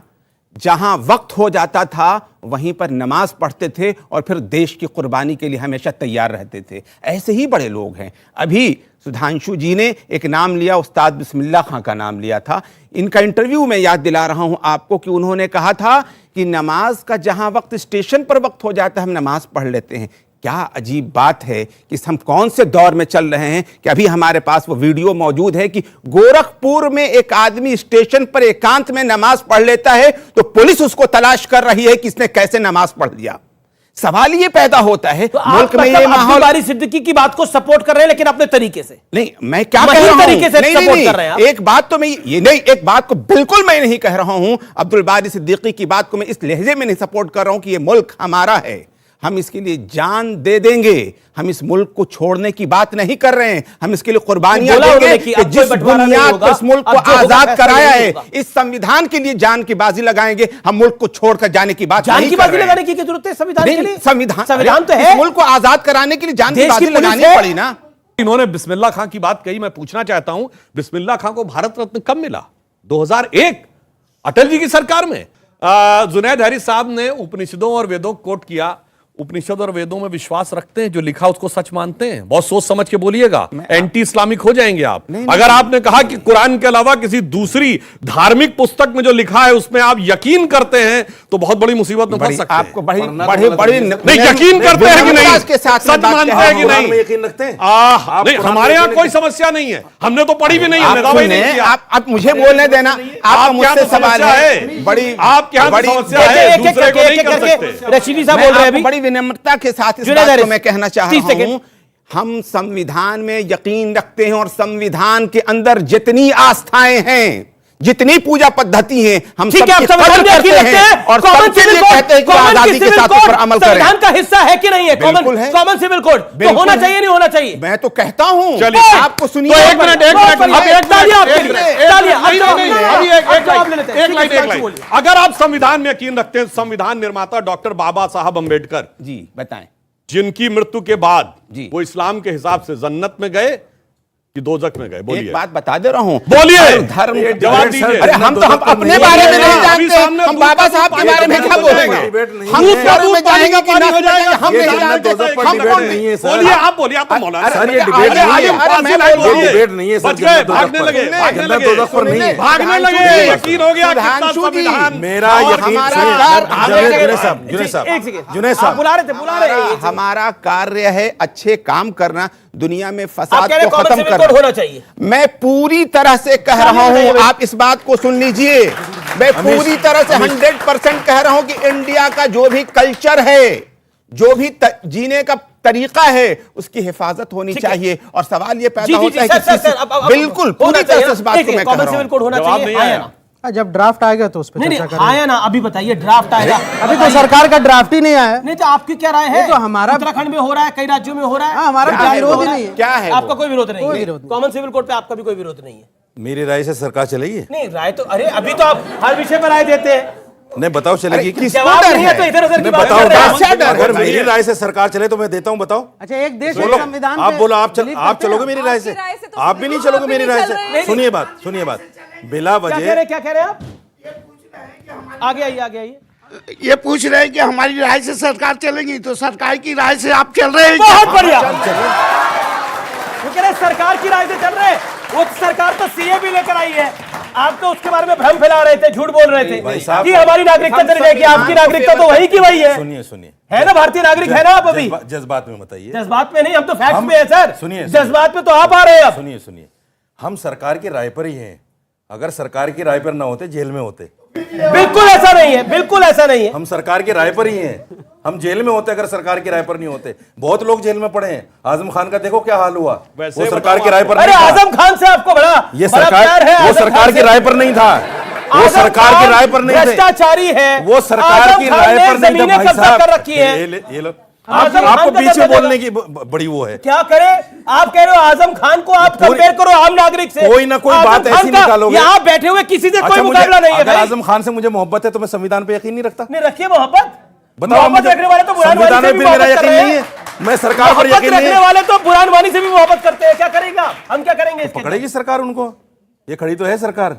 जहां वक्त हो जाता था वहीं पर नमाज पढ़ते थे और फिर देश की कुर्बानी के लिए हमेशा तैयार रहते थे। ऐसे ही बड़े लोग हैं। अभी सुधांशु जी ने एक नाम लिया, उस्ताद बिस्मिल्लाह खां का नाम लिया था। इनका इंटरव्यू मैं याद दिला रहा हूं आपको कि उन्होंने कहा था कि नमाज का जहां वक्त स्टेशन पर वक्त हो जाता है हम नमाज पढ़ लेते हैं। क्या अजीब बात है कि हम कौन से दौर में चल रहे हैं कि अभी हमारे पास वो वीडियो मौजूद है कि गोरखपुर में एक आदमी स्टेशन पर एकांत में नमाज पढ़ लेता है तो पुलिस उसको तलाश कर रही है कि इसने कैसे नमाज पढ़ लिया। सवाल ये पैदा होता है, तो मुल्क में ये माहौल। बारी सिद्दीकी की बात को सपोर्ट कर रहे हैं, लेकिन अपने तरीके से नहीं। मैं क्या कह रहा हूं, तरीके से सपोर्ट कर रहे हैं आप। एक बात तो मैं ये नहीं, एक बात को बिल्कुल मैं नहीं कह रहा हूं। अब्दुल बारी सिद्दीकी की बात को मैं इस लहजे में नहीं सपोर्ट कर रहा हूं कि ये मुल्क हमारा है। हम इसके लिए जान दे देंगे। हम इस मुल्क को छोड़ने की बात नहीं कर रहे हैं, हम इसके लिए कुर्बानियां देंगे कि जिस बुनियाद पर इस मुल्क को आजाद कराया है, इस संविधान के लिए जान की बाजी लगाएंगे। हम मुल्क को छोड़कर जाने की बात जान की बाजी लगाने की जरूरत है संविधान के लिए? संविधान तो है, मुल्क को आजाद कराने के लिए जान की बाजी लगानी पड़ी ना। इन्होंने बिस्मिल्लाह खां की बात कही, मैं पूछना चाहता हूं बिस्मिल्लाह खां को भारत रत्न कब मिला? 2001 अटल जी की सरकार में। जुनैद हैरिस साहब ने उपनिषदों और वेदों को कोट किया। उपनिषद और वेदों में विश्वास रखते हैं? जो लिखा उसको सच मानते हैं? बहुत सोच समझ के बोलिएगा, एंटी इस्लामिक हो जाएंगे आप। अगर आपने कहा कि कुरान के अलावा किसी दूसरी धार्मिक पुस्तक में जो लिखा है उसमें आप यकीन करते हैं तो बहुत बड़ी मुसीबत में फंस सकते हैं। आपको बड़ी नहीं, यकीन करते हैं कि नहीं, सच मानते हैं कि नहीं? यकीन रखते हैं? नहीं, हमारे यहाँ कोई समस्या नहीं है, हमने तो पढ़ी भी नहीं, हमने दावा ही नहीं किया। आप मुझे बोलने देना, आप मुझसे सवाल है बड़ी, आप क्या समस्या है? दूसरे को नहीं कर सकते। रशीदी साहब बोल रहे हैं, बड़ी विनम्रता के साथ इस बात को मैं कहना चाह रहा हूं, हम संविधान में यकीन रखते हैं और संविधान के अंदर जितनी आस्थाएं हैं, जितनी पूजा पद्धति हैं, हम सब संविधान में यकीन रखते हैं और सब के लिए कहते हैं कि आजादी के साथ उस पर अमल करें। संविधान का हिस्सा है कि नहीं है? कॉमन सिविल कोड तो होना चाहिए, नहीं होना चाहिए? मैं तो कहता हूं, चलिए आपको सुनिए। एक मिनट, अगर आप संविधान में यकीन रखते हैं, संविधान निर्माता डॉक्टर बाबा साहब अंबेडकर जी बताएं, जिनकी मृत्यु के बाद वो इस्लाम के हिसाब से जन्नत में गए कि दोजख में गए? बोलिए। एक बात बता दे रहा हूं, बोलिए, धर्म जवाब दीजिए। अरे हम अपने बारे में नहीं जानते, हम बाबा साहब के बारे में क्या बोलेंगे? हम इस बारे में जानेंगे कि हो जाएगा, हम नहीं जानते। बोलिए, आप बोलिए, आप तो मौलाना सर, ये डिबेट नहीं है। बच गए, भागने लगे, भागने लगे, यकीन हो गया कितना संविधान। मेरा जुनैद साहब बुला रहे हैं। हमारा कार्य है अच्छे काम करना, दुनिया में फसाद को खत्म करना होना चाहिए। मैं पूरी तरह से कह रहा हूं, आप इस बात को सुन लीजिए, मैं पूरी तरह से 100% कह रहा हूं कि इंडिया का जो भी कल्चर है, जो भी जीने का तरीका है, उसकी हिफाजत होनी चाहिए। और सवाल ये पैदा होता है कि बिल्कुल पूरी तरह से इस बात को मैं कह रहा हूं। जब ड्राफ्ट आएगा तो उस पर चर्चा करेंगे। आया ना, अभी बताइए, ड्राफ्ट आएगा? अभी तो सरकार का ड्राफ्ट ही नहीं आया। नहीं तो आपकी क्या राय है? तो हमारा उत्तराखंड में हो रहा है, कई राज्यों में हो रहा है, हमारा कोई विरोध नहीं है। क्या है? आपका कोई विरोध नहीं है? कॉमन सिविल कोड पे आपका भी कोई विरोध नहीं है? मेरी राय से सरकार चलेगी? नहीं, राय तो, अरे अभी तो आप हर विषय पर राय देते हैं। नहीं, बताओ चलेगी? जवाब नहीं है तो इधर उधर की बात बताओ, कर अगर मेरी राय से सरकार चले तो मैं देता हूं, बताओ। अच्छा, एक देश बोलो, संविधान आप बोलो, आप चलोगे मेरी राय से? आप भी नहीं चलोगे मेरी राय से? सुनिए बात, बिला वजह। क्या कह रहे हैं आप? आगे आइए। ये पूछ रहे हैं कि हमारी राय से सरकार चलेगी, तो सरकार की राय से आप चल रहे हैं? बहुत बढ़िया। वो कह रहे सरकार की राय से चल रहे हैं। वो सरकार तो सीए भी लेकर आई है, आप तो उसके बारे में भ्रम फैला रहे थे, झूठ बोल रहे थे कि हमारी नागरिकता चली जाएगी। आपकी नागरिकता तो वही की वही है। सुनिए, है ना, भारतीय नागरिक है ना आप? अभी जज्बात में बताइए। जज्बात में नहीं, हम तो फैक्ट में है सर। सुनिए, जज्बात में तो आप आ रहे हैं। सुनिए, हम सरकार की राय पर ही हैं। अगर सरकार की राय पर ना होते, जेल में होते। बिल्कुल ऐसा नहीं है, बिल्कुल ऐसा नहीं है। हम सरकार की राय पर ही हैं। हम जेल में होते अगर सरकार की राय पर नहीं होते। बहुत लोग जेल में पड़े हैं। आजम खान का देखो क्या हाल हुआ, वो सरकार की राय पर अरे आजम खान से आपको बड़ा ये सरकार, वो सरकार की राय पर नहीं था, वो सरकार की राय पर नहीं थे, भ्रष्टाचारी है, वो सरकार की राय पर नहीं था। भाई साहब कर रखी है। ये लो, आपको बीच में बोलने की बड़ी वो है। क्या करे? आप कह रहे हो आजम खान को आप कंपेयर करो आम नागरिक से। कोई ना कोई बात ऐसी निकालोगे। यहाँ बैठे हुए किसी से कोई मुकाबला नहीं है। आजम खान से मुझे मोहब्बत है तो मैं संविधान पे यकीन नहीं रखता। नहीं, रखिए मोहब्बत। बताओ, रखने वाले तो संविधान में भी मेरा यकीन नहीं है। मैं सरकार पर यकीन नहीं है। रखने वाले तो बुरान वानी से भी मोहब्बत करते हैं। क्या करेगा? हम क्या करेंगे? पकड़ेगी सरकार उनको। ये खड़ी तो है सरकार।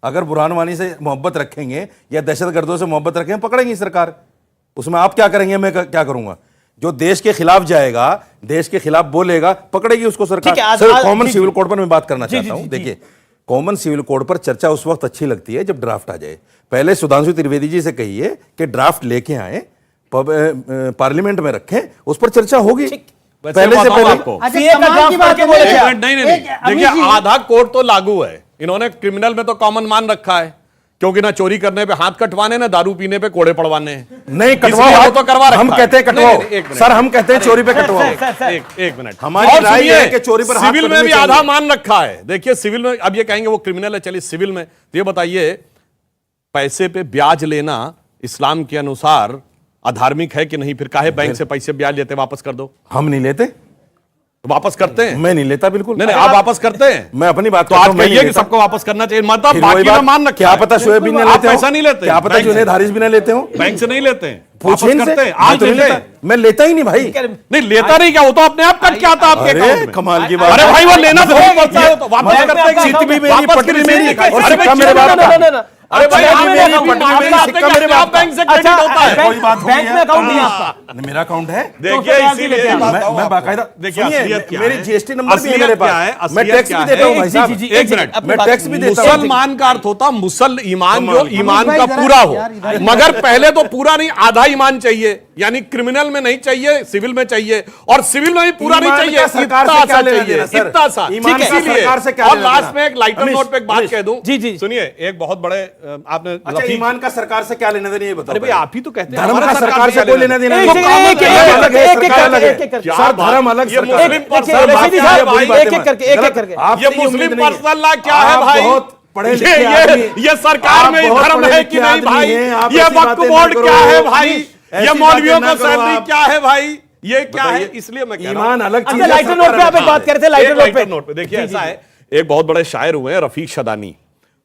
अगर बुरान वानी से मोहब्बत रखेंगे या दहशतगर्दों से मोहब्बत रखेंगे, पकड़ेगी सरकार। उसमें आप क्या करेंगे, मैं क्या करूंगा? जो देश के खिलाफ जाएगा, देश के खिलाफ बोलेगा, पकड़ेगी उसको सरकार। सर, कॉमन सिविल कोड पर मैं बात करना चाहता हूं। देखिए, कॉमन सिविल कोड पर चर्चा उस वक्त अच्छी लगती है जब ड्राफ्ट आ जाए। पहले सुधांशु त्रिवेदी जी से कहिए कि ड्राफ्ट लेके आए, पार्लियामेंट में रखें, उस पर चर्चा होगी। पहले से पहले देखिए, आधा कोड तो लागू है। इन्होंने क्रिमिनल में तो कॉमन मान रखा है, क्योंकि ना चोरी करने पे हाथ कटवाने, ना दारू पीने पे कोड़े पड़वाने हैं। नहीं कटवाओ तो करवा रखा हम कहते हैं कटवाओ। सर, हम कहते हैं चोरी पे कटवाओ। एक मिनट, हमारी राय है कि चोरी पर सिविल में भी आधा मान रखा है। देखिए, सिविल में अब ये कहेंगे वो क्रिमिनल है, चलिए सिविल में तो ये बताइए, पैसे पे ब्याज लेना इस्लाम के अनुसार अधार्मिक है कि नहीं? फिर काहे बैंक से पैसे ब्याज लेते, वापस कर दो। हम नहीं लेते, वापस करते हैं। मैं नहीं लेता बिल्कुल। नहीं, आप वापस करते हैं। मैं अपनी बात तो आज कहिए कि सबको वापस करना चाहिए, मतलब बाकी ना मान रखा क्या पता शोएब भी नहीं लेते हो, पैसा नहीं लेते, क्या पता जुनैद हारिस भी नहीं लेते हो, बैंक से नहीं लेते हैं, पूछिए वापस करते हैं। इनसे। आज नहीं लेता, मैं लेता ही नहीं भाई। नहीं लेता नहीं, क्या वो तो अपने आप कट के आता आपके अकाउंट में। कमाल की बात। अरे भाई वो लेना थोड़ी पड़ता है, तो वापस करते हैं। सीट भी मेरी, पटरी मेरी और अरे सिक्का मेरे बाप का। अरे भाई सिक्का मेरे बाप का। बैंक से क्रेडिट होता है। कोई बात हो बैंक में अकाउंट नहीं आपका? मेरा अकाउंट है। देखिए इसीलिए मैं बाकायदा, देखिए सुनिए, असलियत क्या मेरी है? जीएसटी नंबर भी है असलियत मेरे क्या है? पास, मैं असलियत टैक्स क्या भी देता है? हूँ भाई साहब, एक मिनट, मैं टैक्स भी देता हूँ। मुसलमान का अर्थ होता मुसल ईमान, जो ईमान का पूरा हो, मगर पहले तो पूरा नहीं, आधा ईमान चाहिए, यानी क्रिमिनल में नहीं चाहिए, सिविल में चाहिए, और सिविल में भी पूरा नहीं चाहिए, सरकार इतना से क्या सा लेना चाहिए, देना सर? इतना सा। ईमान का इसीलिए, सरकार से क्या और लेना लास्ट देना? में एक लाइटर नोट पे एक बात कह दूं। जी, जी। सुनिए, एक बहुत बड़े आपने अच्छा, ईमान का सरकार से क्या लेना देना ये बताओ। अरे भाई आप ही तो कहते हैं धर्म हमारा का सरकार से कोई लेना देना एक- नहीं। एक- काम एक- अलग है, एक- सरकार अलग है। एक- एक- सर धर्म अलग, ये सरकार मुस्लिम अलग। पर्सनल लॉ क्या है भाई? एक-एक करके, एक-एक करके। आप ये मुस्लिम पर्सनल लॉ क्या है भाई? बहुत पढ़े लिखे आदमी, ये सरकार में बहुत धर्म पढ़े है लिखे कि नहीं आदमी भाई? हैं, आप ये ऐसी वक्फ बातें बोर्ड ना क्या करो। है भाई? ऐसी ये बातें मौलवियों ना को करो सैलरी आप। क्या है भाई? ये क्या है? बताइए। इसलिए मैं कह रहा हूं। ईमान अलग चीज अच्छा, है, लाइटर नोट पे आप एक बात कर रहे थे, लाइटर नोट पे। देखिए ऐसा है, एक बहुत बड़े शायर हुए हैं रफीक शदानी,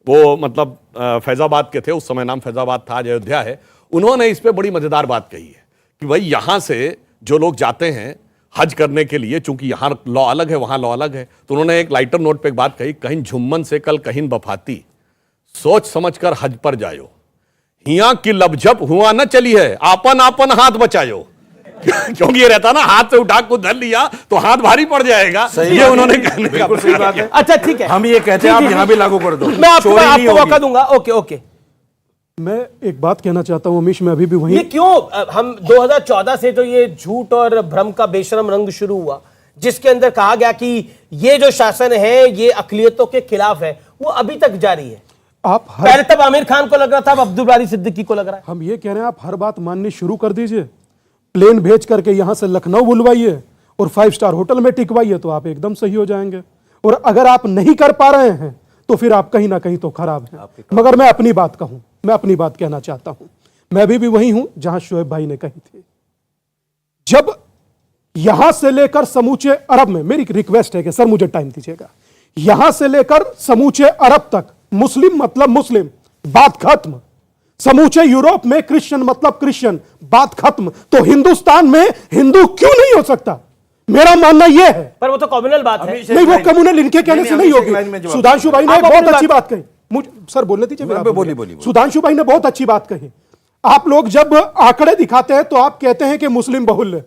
वो मतलब फैजाबाद के थे, उस समय नाम फैजाबाद था, आज अयोध्या है। उन्होंने इस पे बड़ी मजेदार बात कही है कि भाई यहां से जो लोग जाते हैं हज करने के लिए, चूंकि यहां लॉ अलग है वहां लॉ अलग है, तो उन्होंने एक लाइटर नोट पे एक बात कही, कहीं झुम्मन से कल कहीं बफाती, सोच समझ कर हज पर जायो, हिया की लबझप हुआ न चली है, आपन आपन हाथ बचायो। क्योंकि ये रहता ना, हाथ से उठा को धर लिया तो हाथ भारी पड़ जाएगा, ये उन्होंने कहने का बिल्कुल सही बात है। अच्छा ठीक है, हम ये कहते हैं आप यहाँ भी लागू कर दो, मैं आपको चोरी नहीं मौका होगी। दूंगा। ओके ओके, मैं एक बात कहना चाहता हूं अमीश, मैं अभी भी वहीं। ये क्यों हम 2014 से तो ये झूठ और भ्रम का बेशरम रंग शुरू हुआ, जिसके अंदर कहा गया कि ये जो शासन है ये अकलियतों के खिलाफ है, वो अभी तक जारी है। आप पहले तब आमिर खान को लग रहा था, अब अब्दुल बारी सिद्दीकी को लग रहा है। हम ये कह रहे हैं आप हर बात माननी शुरू कर दीजिए, प्लेन भेज करके यहां से लखनऊ बुलवाइए और 5 स्टार होटल में टिकवाइए, तो आप एकदम सही हो जाएंगे। और अगर आप नहीं कर पा रहे हैं तो फिर आप कहीं ना कहीं तो खराब हैं। मगर मैं अपनी बात कहूं, मैं अपनी बात कहना चाहता हूं, मैं अभी भी वही हूं जहां शोएब भाई ने कही थी। जब यहां से लेकर समूचे अरब में, मेरी रिक्वेस्ट है कि सर मुझे टाइम दीजिएगा, यहां से लेकर समूचे अरब तक मुस्लिम मतलब मुस्लिम, बात खत्म। समूचे यूरोप में क्रिश्चियन मतलब क्रिश्चियन, बात खत्म। तो हिंदुस्तान में हिंदू क्यों नहीं हो सकता? मेरा मानना यह है। पर वो तो कम्युनल बात है। नहीं, वो कम्युनल इनके कहने से नहीं होगी। सुधांशु भाई ने बहुत अच्छी बात कही, मुझे सर बोलने दीजिए। बोली। सुधांशु भाई ने बहुत अच्छी बात कही। आप लोग जब आंकड़े दिखाते हैं तो आप कहते हैं कि मुस्लिम बहुल्य,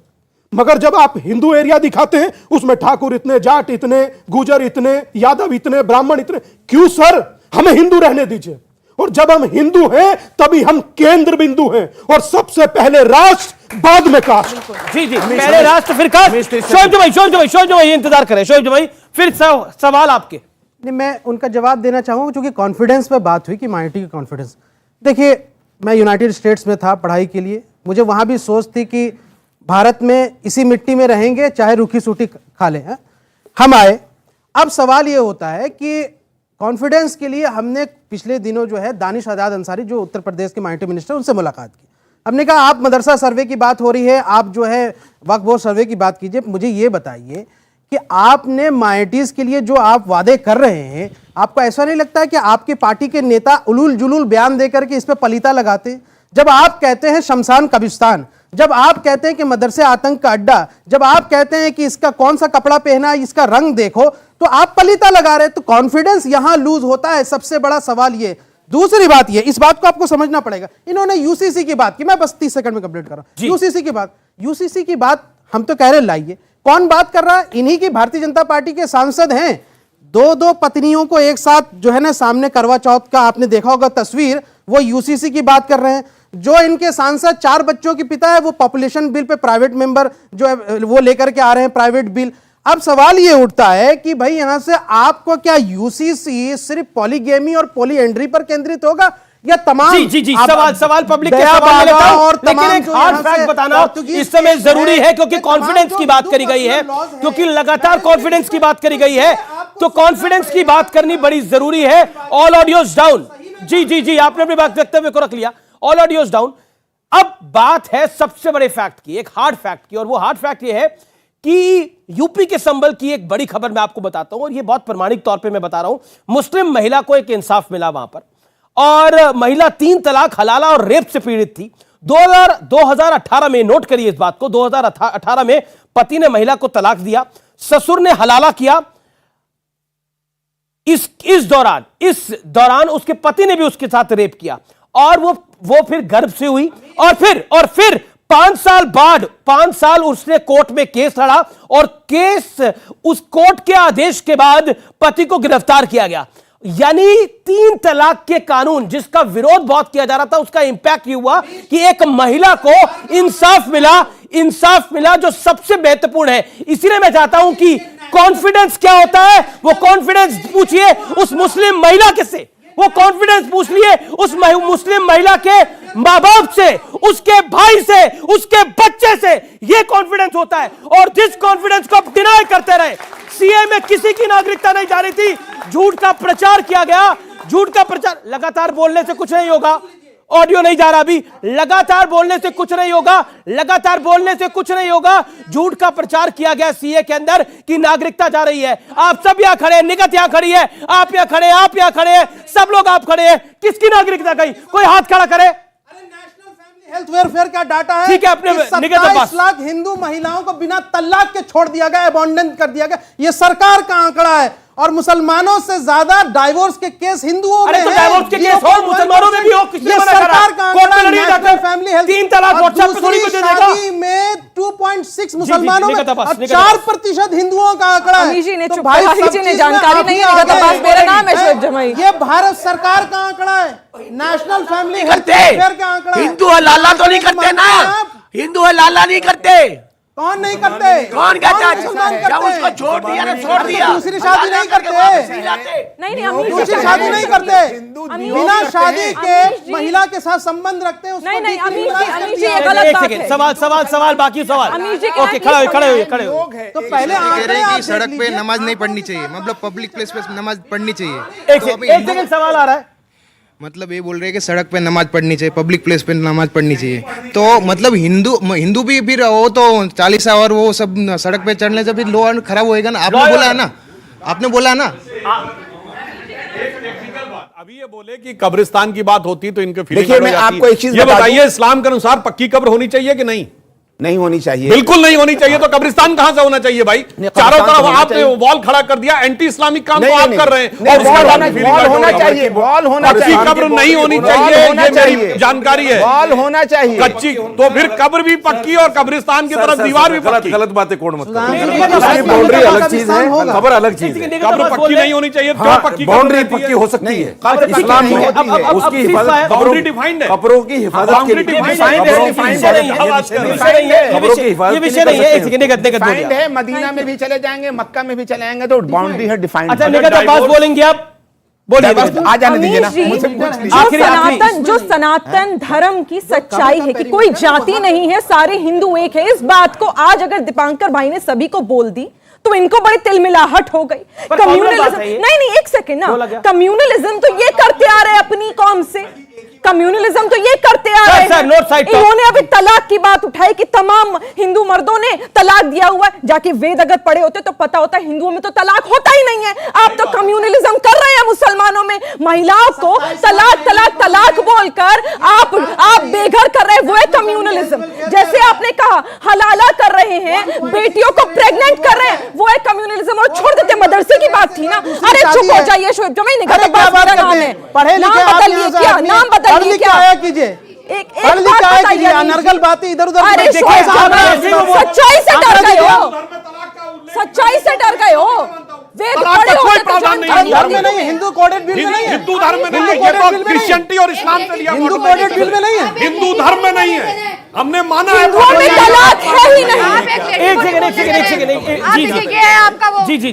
मगर जब आप हिंदू एरिया दिखाते हैं उसमें ठाकुर इतने, जाट इतने, गुजर इतने, यादव इतने, ब्राह्मण इतने। क्यों सर? हमें हिंदू रहने दीजिए। और जब हम हिंदू हैं तभी हम केंद्र बिंदु हैं, और सबसे पहले राष्ट्र, बाद में कास्ट। जी जी, पहले राष्ट्र फिर कास्ट। शोएब भाई इंतजार करें। शोएब भाई फिर सवाल आपके। नहीं, मैं उनका जवाब देना चाहूँगा, क्योंकि कॉन्फिडेंस पे बात हुई कि माइनॉरिटी का कॉन्फिडेंस। देखिए, मैं यूनाइटेड स्टेट्स में था पढ़ाई के लिए, मुझे वहाँ भी सोच थी कि भारत में इसी मिट्टी में रहेंगे, चाहे रूखी सूटी खा लें। हम आए। अब सवाल ये होता है कि कॉन्फिडेंस के लिए हमने पिछले दिनों जो है दानिश आजाद अंसारी, जो उत्तर प्रदेश के माइनॉरिटी मिनिस्टर, उनसे मुलाकात की। हमने कहा आप मदरसा सर्वे की बात हो रही है, आप जो है वक्फ बोर्ड सर्वे की बात कीजिए, मुझे ये बताइए कि आपने माइनॉरिटीज के लिए जो आप वादे कर रहे हैं, आपको ऐसा नहीं लगता है कि आपकी पार्टी के नेता उलूल जुलूल बयान देकर के इस पे पलीता लगाते? जब आप कहते हैं शमशान कब्रिस्तान, जब आप कहते हैं कि मदरसे आतंक का अड्डा, जब आप कहते हैं कि इसका कौन सा कपड़ा पहना है, इसका रंग देखो, तो आप पलीता लगा रहे हैं। तो कॉन्फिडेंस यहां लूज होता है। सबसे बड़ा सवाल ये। दूसरी बात ये, इस बात को आपको समझना पड़ेगा, इन्होंने यूसीसी की बात की, मैं बस 30 सेकंड में कंप्लीट कर रहा हूं। यूसीसी की बात हम तो कह रहे लाइए, कौन बात कर रहा है? इन्हीं की भारतीय जनता पार्टी के सांसद हैं। 2-2 पत्नियों को एक साथ जो है ना सामने करवा चौथ का आपने देखा होगा तस्वीर, वो यूसीसी की बात कर रहे हैं। जो इनके सांसद 4 बच्चों के पिता है, वो population bill pay private member जो है वो लेकर के आ रहे हैं, प्राइवेट बिल। अब सवाल ये उठता है कि भाई यहां से आपको क्या यूसीसी सिर्फ पॉलीगेमी और पॉलीएंड्री पर केंद्रित होगा या तमाम? जी, सवाल पब्लिक के सवाल लेता हूं, और लेकिन एक हार्ड फैक्ट बताना इस समय जरूरी है, क्योंकि कॉन्फिडेंस की बात करी गई है, क्योंकि लगातार कॉन्फिडेंस की बात करी गई है, तो कॉन्फिडेंस की बात करनी बड़ी जरूरी है। All audios down. जी, आपने अपनी बात वक्तव्य को रख लिया। All audios down. अब बात है सबसे बड़े फैक्ट की, एक हार्ड फैक्ट की, और वो हार्ड फैक्ट ये है कि यूपी के संबल की एक बड़ी खबर मैं आपको बताता हूं, और ये बहुत प्रमाणिक तौर पे मैं बता रहा हूं। मुस्लिम महिला को एक इंसाफ मिला वहां पर, और महिला 3 तलाक, हलाला और रेप से पीड़ित थी। 2018 में, नोट करिए इस बात को, 2018 में पति ने महिला को तलाक दिया, ससुर ने हलाला किया। इस दौरान उसके पति ने भी उसके साथ रेप किया, और वो फिर गर्भ से हुई, और फिर 5 साल बाद, 5 साल उसने कोर्ट में केस लड़ा, और उस कोर्ट के आदेश के बाद पति को गिरफ्तार किया गया। यानी 3 तलाक के कानून जिसका विरोध बहुत किया जा रहा था, उसका इंपैक्ट ये हुआ कि एक महिला को इंसाफ मिला जो सबसे महत्वपूर्ण है। इसीलिए मैं चाहता हूं कि कॉन्फिडेंस क्या होता है, वो कॉन्फिडेंस पूछिए उस मुस्लिम महिला के से, वो कॉन्फिडेंस पूछ लिए उस मुस्लिम महिला के मां बाप से, उसके भाई से, उसके बच्चे से। ये कॉन्फिडेंस होता है, और जिस कॉन्फिडेंस को आप डिनाई करते रहे, सीए में किसी की नागरिकता नहीं जा रही थी, झूठ का प्रचार किया गया, झूठ का प्रचार। लगातार बोलने से कुछ नहीं होगा, ऑडियो नहीं जा रहा अभी, लगातार बोलने से कुछ नहीं होगा, लगातार बोलने से कुछ नहीं होगा। झूठ का प्रचार किया गया सीए के अंदर कि नागरिकता जा रही है। आप सब यहां खड़े हैं, निगत यहां खड़ी है, आप यहां खड़े हैं, आप यहां खड़े हैं, सब लोग आप खड़े हैं, किसकी नागरिकता गई? कोई हाथ खड़ा करे। हेल्थ वेलफेयर का डाटा है, ठीक है, अपने 27 लाख हिंदू महिलाओं को बिना तलाक के छोड़ दिया गया, अबॉन्डन कर दिया गया। ये सरकार का आंकड़ा है, और मुसलमानों से ज्यादा डाइवोर्स के केस हिंदुओं में तो डाइवोर्स के केस हो, मुसलमानों में भी हो, ये सरकार का आंकड़ा है। नेशनल फैमिली हेल्थ 3 तलाक व्हाट्सएप पे थोड़ी को दे देगा। शादी में 2.6 मुसलमानों में, और 4% हिंदुओं का आंकड़ा है। अमीर जी ने तो चुप भाई कहा, सब जी ने चीज जानकारी में नहीं अभी है, निगत आगे अब्बास, मेरा नाम है हैं। शोएब जमाई। ये भारत सरकार का आंकड़ा है, नेशनल फैमिली हेल्थ वेलफेयर का आंकड़ा है। हिंदू हलाला तो नहीं करते ना, हिंदू हलाला नहीं करते। कौन नहीं करते? कौन कहता है? मुसलमान जब करते उसको छोड़ दिया ना, छोड़ दिया। दूसरी शादी नहीं करते, नहीं, दूसरी शादी नहीं करते, बिना शादी के महिला के साथ संबंध रखते हैं। नहीं, अमीर जी ये गलत बात है। सवाल बाकी सवाल। अमीर जी ओके, खड़े हो। तो पहले कि सड़क पे नमाज नहीं पढ़नी चाहिए, मतलब पब्लिक प्लेस पे नमाज पढ़नी चाहिए। एक सेकंड, सवाल आ रहा है। मतलब ये बोल रहे हैं कि सड़क पे नमाज पढ़नी चाहिए, पब्लिक प्लेस पे नमाज पढ़नी चाहिए। तो मतलब हिंदू भी फिर वो तो 40 और वो सब सड़क पे चढ़ने से फिर लॉ खराब होएगा ना। आपने बोला है ना, आपने बोला है ना। अभी ये बोले कि कब्रिस्तान की बात होती तो इनके देखिए, मैं आपको एक चीज ये बताइए, इस्लाम के अनुसार पक्की कब्र होनी चाहिए कि नहीं? नहीं होनी चाहिए, बिल्कुल नहीं होनी चाहिए। तो कब्रिस्तान कहां से होना चाहिए भाई? चारों तरफ आपने वॉल खड़ा कर दिया, एंटी इस्लामिक काम तो आप कर रहे हैं। और वॉल होना चाहिए, वॉल होना चाहिए। कच्ची कब्र नहीं होनी चाहिए, ये मेरी जानकारी है। वॉल होना चाहिए, कच्ची तो फिर कब्र भी पक्की और कब्रिस्तान की तरफ दीवार भी पक्की। गलत बातें कोड मत बाउंड्री अलग चीज है, खबर अलग चीज है। कब्र पक्की नहीं होनी चाहिए, क्यों पक्की? बाउंड्री पक्की हो सकती है, इस्लाम में उसकी हिफाजत, बाउंड्री डिफाइंड है, कब्रों की हिफाजत के लिए ये विषय नहीं है। एक सेकंड, निगत है। मदीना में भी चले जाएंगे, मक्का में भी चले जाएंगे, तो बाउंड्री है, डिफाइंड। अच्छा, निगत अब्बास बोलेंगे आप, बोलिए। आ जाने दीजिए ना। जो सनातन धर्म की सच्चाई है कि कोई जाति नहीं है, सारे हिंदू एक है, इस बात को आज अगर दीपांकर भाई ने सभी को बोल दी तो इनको बड़ी तिलमिलाहट हो गई। कम्युनलिज्म नहीं, एक सेकंड ना, कम्युनलिज्म तो ये करते आ रहे अपनी कौम से, कम्युनलिज्म तो ये करते आ रहे हैं। इन्होंने अभी तलाक की बात उठाई कि तमाम हिंदू मर्दों ने तलाक दिया हुआ है। जाके वेद अगर पढ़े होते तो पता होता हिंदुओं में तो तलाक होता ही नहीं है। आप तो कम्युनलिज्म कर रहे हैं मुसलमानों में, महिलाओं को तलाक बोलकर आप बेघर कर रहे हैं, वो है कम्युनलिज्म। जैसे आपने कहा हलाला कर रहे हैं, बेटियों को प्रेग्नेंट कर रहे हैं, वो है कम्युनलिज्म। और छोड़ देते, मदरसे की बात थी ना। अरे चुप हो जाइए शोएब जमाई, निगत अब्बास मेरा नाम है, नाम बदल लिए क्या, नाम बदल लिए क्या? कीजिए, एक बात बताइए, अनर्गल बातें इधर-उधर। अरे सच्चाई से डर गए हो, सच्चाई से डर गए हो। वेद पढ़े होते तो जानकारी नहीं, हिंदू कोडेड बिल में नहीं है, हिंदू धर्म में नहीं है, ये तो क्रिश्चियनिटी और इस्लाम से लिया। हिंदू कोडेड बिल में नहीं है, हिंदू धर्म में नहीं है, हमने माना है। हिंदुओं में तलाक है ही नहीं। एक सेकंड, आपका वो जी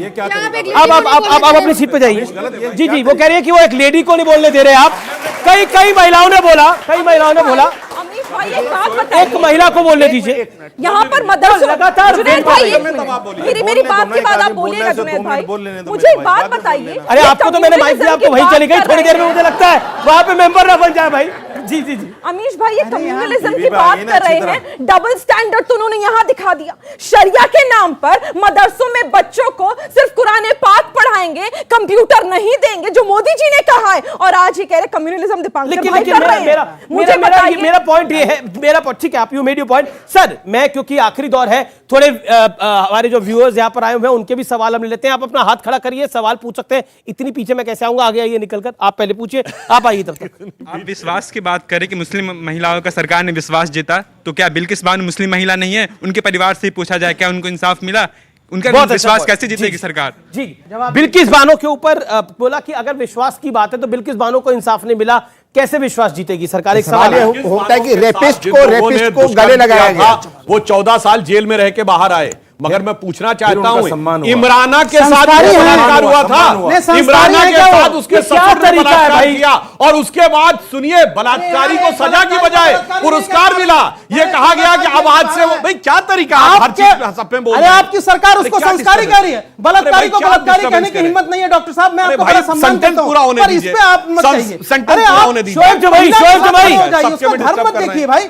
अब अपनी सीट पे जाइए। जी वो कह रही है कि वो एक लेडी को नहीं बोलने दे रहे आप। कई महिलाओं ने बोला, भाई एक बात बताइए, एक महिला को बोलने दीजिए। यहाँ पर मदरसों लगातार जुनैद भाई एक मिनट, मेरी बात के बाद आप बोलिएगा जुनैद भाई, मुझे एक बात बताइए। अरे आपको तो मैंने माइक दिया, आप तो वहीं चली गई, थोड़ी देर में मुझे लगता है वहां पे मेंबर ना बन जाए भाई। जी जी जी अमीश भाई, ये कम्युनलिज्म की बात कर रहे हैं, डबल स्टैंडर्ड तो उन्होंने यहाँ दिखा दिया। शरिया के नाम पर मदरसों में बच्चों को सिर्फ कुरान पाक पढ़ाएंगे, कंप्यूटर नहीं देंगे, जो मोदी जी ने कहा है, और आज ही कह रहे कम्युनलिज्म दीपांकर भाई कर रहे हैं। मुझे बताइए, मेरा पॉइंट ये है, मेरा ठीक है, आप you made your point sir. मैं क्योंकि आखिरी दौर है, थोड़े हमारे जो व्यूअर्स यहाँ पर आए हुए हैं उनके भी सवाल हम ले लेते हैं। आप अपना हाथ खड़ा करिए, सवाल पूछ सकते हैं। इतनी पीछे मैं कैसे आऊंगा, आगे आइए निकलकर, आप पहले पूछिए, आप आइए तब तक। आप विश्वास की बात करें कि मुस्लिम महिलाओं का सरकार ने विश्वास जीता, तो क्या बिल्किस बानो मुस्लिम महिला नहीं है? उनके परिवार से पूछा जाए, क्या उनको इंसाफ मिला? उनका विश्वास कैसे जीतेगी सरकार? जी, बिल्किस बानो के ऊपर बोला कि अगर विश्वास की बात है तो बिल्किस बानो को इंसाफ नहीं मिला, कैसे विश्वास जीतेगी सरकार? एक सवाल होता है कि रेपिस्ट को गले लगाया गया, वो 14 साल जेल में रह के बाहर आए। मगर मैं पूछना चाहता हूं, इमराना के साथ बलात्कार हुआ था, इमराना के साथ उसके ससुर ने बलात्कार किया, और उसके बाद सुनिए बलात्कारी को सजा की बजाय पुरस्कार मिला। ये कहा गया कि अब आज से भाई क्या तरीका है, हर चीज सब में बोल रहे हैं। आपकी सरकार उसको संस्कारी कह रही है, बलात्कारी को बलात्कारी कहने की हिम्मत नहीं है। डॉक्टर साहब, मैं आपको बड़ा सम्मान करता हूं, पर इस पे आप मत कहिए। अरे आप शोएब जमाई उसका धर्म मत देखिए भाई,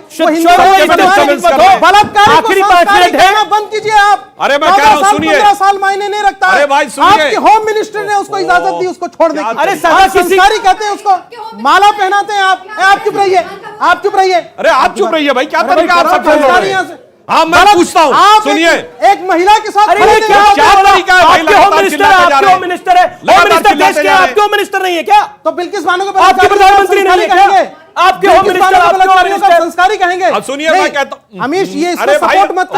बलात्कारी को संस्कारी कहना बंद कीजिए आप। अरे मैं कह रहा हूं, सुनिए, 15 साल मायने नहीं रखता। अरे भाई सुनिए, आपके होम मिनिस्टर ने उसको इजाजत दी उसको छोड़ने की। अरे संस्कारी कहते हैं उसको, माला पहनाते हैं आप चुप रहिए, आप चुप रहिए। अरे आप चुप रहिए भाई, क्या तरीका आप सब हाँ मैं पूछता हूँ, सुनिए, एक महिला के साथ क्या तरीका है भाई? आपके होम मिनिस्टर है, आपके होम मिनिस्टर है, होम मिनिस्टर देश के, आपके होम मिनिस्टर नहीं है क्या? तो बिल्किस बानो को आपके प्रधानमंत्री नहीं कहेंगे, आपके होम मिनिस्टर आपके संस्कारी कहेंगे। अब सुनिए, मैं कहता हूं अमीश, ये इसको सपोर्ट मत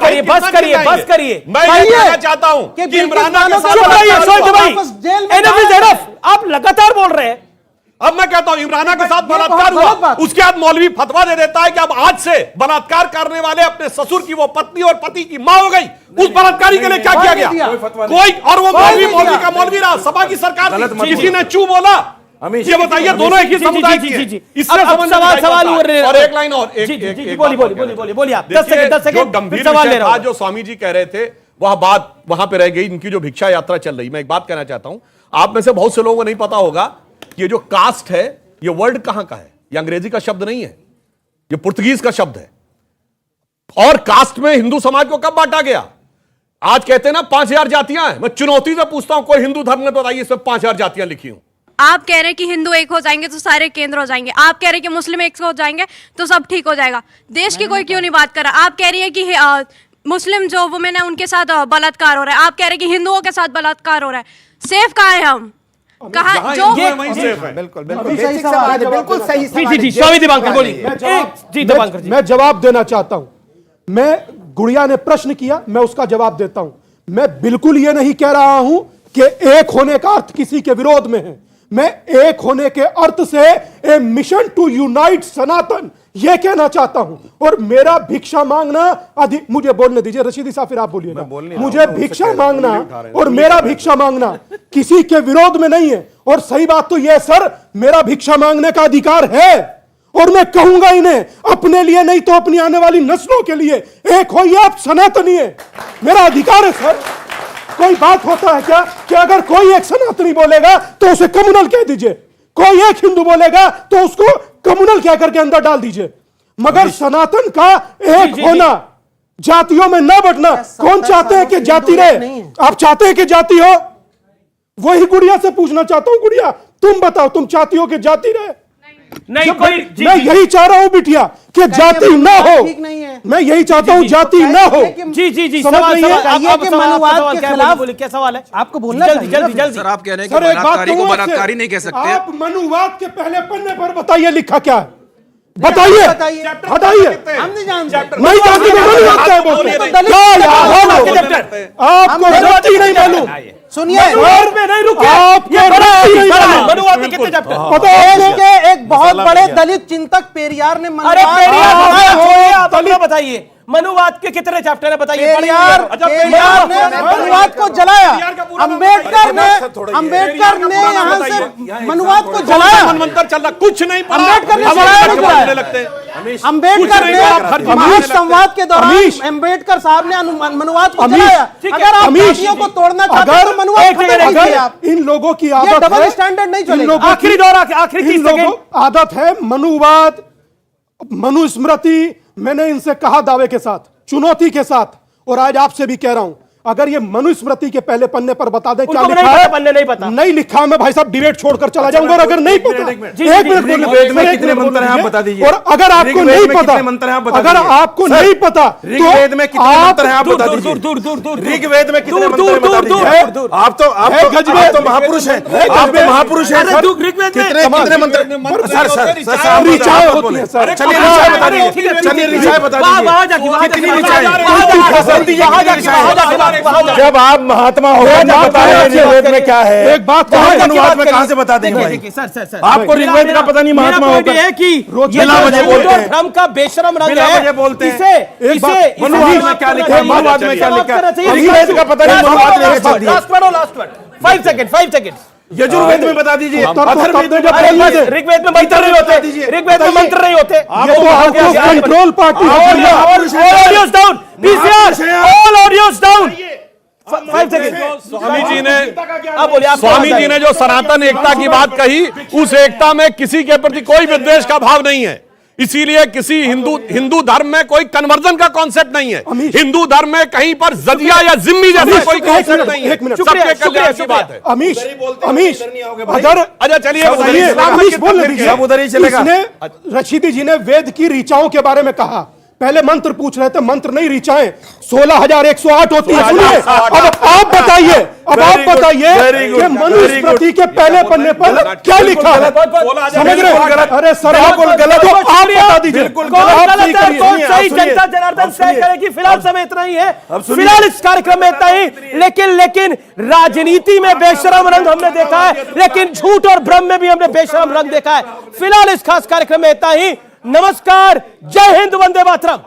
करिए, बस करिए। मैं ये कहना चाहता हूं कि इमराना के साथ आप लगातार बोल रहे हैं। अब मैं कहता हूं इमराना के साथ बलात्कार हुआ, उसके बाद मौलवी फतवा दे देता है कि अब आज से बलात्कार करने वाले अपने ससुर की वो पत्नी और पति की मां हो गई। उस बलात्कारी के लिए क्या किया गया? कोई, और वो मौलवी का मौलवी रहा, सभा की सरकार, किसी ने चू बोला? ये बताइए, दोनों एक ही समुदाय की हैं। इससे सवाल और एक लाइन और बोलिए आप, 10 सेकंड गंभीर सवाल था जो स्वामी जी कह रहे थे, वह बात वहां पे रह गई। इनकी जो भिक्षा यात्रा चल रही, मैं एक बात कहना चाहता हूं, आप में से बहुत से लोगों को नहीं पता होगा, ये जो कास्ट है, ये वर्ड कहां का है? ये अंग्रेजी का शब्द नहीं है, ये पुर्तगीज का शब्द है। और कास्ट में हिंदू समाज को कब बांटा गया? आज कहते हैं ना 5000 जातियां हैं। मैं चुनौती से पूछता हूं, कोई हिंदू धर्म ने बताइए इसमें 5000 जातियां लिखी हूं। आप कह रहे हैं कि हिंदू एक हो जाएंगे तो सारे केंद्र हो जाएंगे, आप कह रहे हैं कि मुस्लिम एक हो जाएंगे तो सब ठीक हो जाएगा। देश की कोई क्यों नहीं बात कर रहा? आप कह रही है कि मुस्लिम जो वुमेन है उनके साथ बलात्कार हो रहा है, आप कह रहे हैं कि हिंदुओं के साथ बलात्कार हो रहा है। सेफ कहाँ है हम? कहा जो बिल्कुल सही सवाल है, बिल्कुल सही सवाल। जी स्वामी दीपांकर बोलिए। जी दीपांकर जी, मैं जवाब देना चाहता हूं। मैं, गुड़िया ने प्रश्न किया, मैं उसका जवाब देता हूं। मैं बिल्कुल ये नहीं कह रहा हूं कि एक होने का अर्थ किसी के विरोध में है। मैं एक होने के अर्थ से ए मिशन टू यूनाइट सनातन ये कहना चाहता हूं। और मेरा भिक्षा मांगना अधिक, मुझे बोलने दीजिए रशीदी साहब, फिर आप बोलिएगा। मुझे भिक्षा मांगना और मेरा भिक्षा मांगना किसी के विरोध में नहीं है। और सही बात तो यह सर, मेरा भिक्षा मांगने का अधिकार है, और मैं कहूंगा इन्हें, अपने लिए नहीं तो अपनी आने वाली नस्लों के लिए, एक होइए आप सनातनी है, मेरा अधिकार है सर। कोई बात होता है क्या कि अगर कोई एक सनातनी बोलेगा तो उसे कम्युनल कह दीजिए, कोई एक हिंदू बोलेगा तो उसको कम्युनल कह करके अंदर डाल दीजिए, मगर सनातन का एक होना, जातियों में ना बंटना। कौन चाहते हैं कि जाति रहे? आप चाहते हैं कि जाति हो? वही गुड़िया से पूछना चाहता हूं, गुड़िया तुम बताओ, तुम चाहती हो कि जाति रहे? नहीं कोई, मैं यही चाह रहा हूं बिटिया कि जाति ना हो, मैं यही चाहता हूं जाति ना हो। जी सवाल कि मनुवाद के खिलाफ क्या सवाल है? आपको बोलना जल्दी। सर आप कह रहे हैं कि बलात्कारी को बलात्कारी नहीं कह सकते। आप मनुवाद के पहले पन्ने पर बताइए लिखा क्या है, बताइए, हटाइए। हम नहीं जानते, नहीं जानते तो मनुवाद क्या बोलते हैं? आपको जाति नहीं मालूम? सुनिए, नहीं रुके, एक बहुत बड़े दलित चिंतक पेरियार ने बताइए मनुवाद के कितने चैप्टर है बताइए? पेरियार ने मनुवाद को जलाया। अंबेडकर ने यहाँ से मनुवाद को जलाया। मनवंतर चल रहा, कुछ नहीं पढ़ा। अंबेडकर ने महासंवाद के दौरान अंबेडकर साहब ने मनुवाद को जलाया। अगर आप पार्टियों को तोड़ना चाहते हैं तो मनुवाद खत्म कीजिए आप। इन लोगों की ये आदत डबल है, स्टैंडर्ड नहीं इन चलेगा। लोगों आखिरी दौर, आखिरी 30 सेकंड। आदत है मनुवाद, मनुस्मृति। मैंने इनसे कहा दावे के साथ, चुनौती के साथ, और आज आपसे भी कह रहा हूं, अगर ये मनुस्मृति के पहले पन्ने पर बता दें क्या लिखा है। पन्ने नहीं पता, नहीं लिखा, मैं भाई साहब डिबेट छोड़कर चला जाऊंगा। और अगर नहीं पता, एक मिनट ऋग्वेद में कितने मंत्र हैं आप बता दीजिए। और अगर आपको नहीं पता, अगर आपको नहीं पता, ऋग्वेद में कितने मंत्र हैं आप बता दीजिए। ऋग्वेद में कितने मंत्र हैं बता दीजिए। आप तो महापुरुष हैं, आप तो महापुरुष हैं। कितने मंत्र? सर ऋचाएं होती हैं सर। चलिए ऋचाएं बता दीजिए, चलिए ऋचाएं बता दीजिए, कितनी ऋचाएं? जब आप महात्मा हो बता रहे हैं ऋग्वेद में क्या है, एक बात अनुवाद में कहां से बता देंगे भाई? सर आपको ऋग्वेद का पता नहीं महात्मा होकर है कि बिना वजह बोलते हैं, भ्रम का बेशरम रंग बिना है। वजह बोलते हैं। इसे मनुवाद में क्या लिखा है, मनुवाद में क्या लिखा है? ऋग्वेद का पता नहीं, मनुवाद में क्या लिखा है? Last word 5 second. यजुर्वेद में बता दीजिए। ऋग्वेद में मंत्र नहीं होते, ऋग्वेद में मंत्र नहीं होते। Control party audios down, PCR all audios down. 5 second. Swami ji ने जो सनातन एकता की बात कही, उस एकता में किसी के प्रति कोई विद्वेष का भाव नहीं है। इसीलिए किसी हिंदू धर्म में कोई कन्वर्जन का कॉन्सेप्ट नहीं है। हिंदू धर्म में कहीं पर जदिया या जिम्मी जैसा कोई कॉन्सेप्ट नहीं है। सबके कल्याण की बात है। अमीश अगर अच्छा चलिए बोलने दीजिए। इसने रशीदी जी ने वेद की ऋचाओं के बारे में कहा। पहले मंत्र पूछ रहे थे, मंत्र नहीं ऋचाएं 16,108 होती है। सुनिए, अब आप बताइए कि मनुस्मृति के पहले पन्ने पर क्या लिखा है? समझ रहे? अरे सर आप गलत हो, आप बता दीजिए। सही जनता जनार्दन तय करेगी। फिलहाल समय इतना ही है, फिलहाल इस कार्यक्रम में इतना ही। लेकिन राजनीति में बेशरम रंग हमने देखा है, लेकिन झूठ और भ्रम में भी हमने बेशरम रंग देखा है। फिलहाल इस खास कार्यक्रम में इतना ही। नमस्कार, जय हिंद, वंदे मातरम।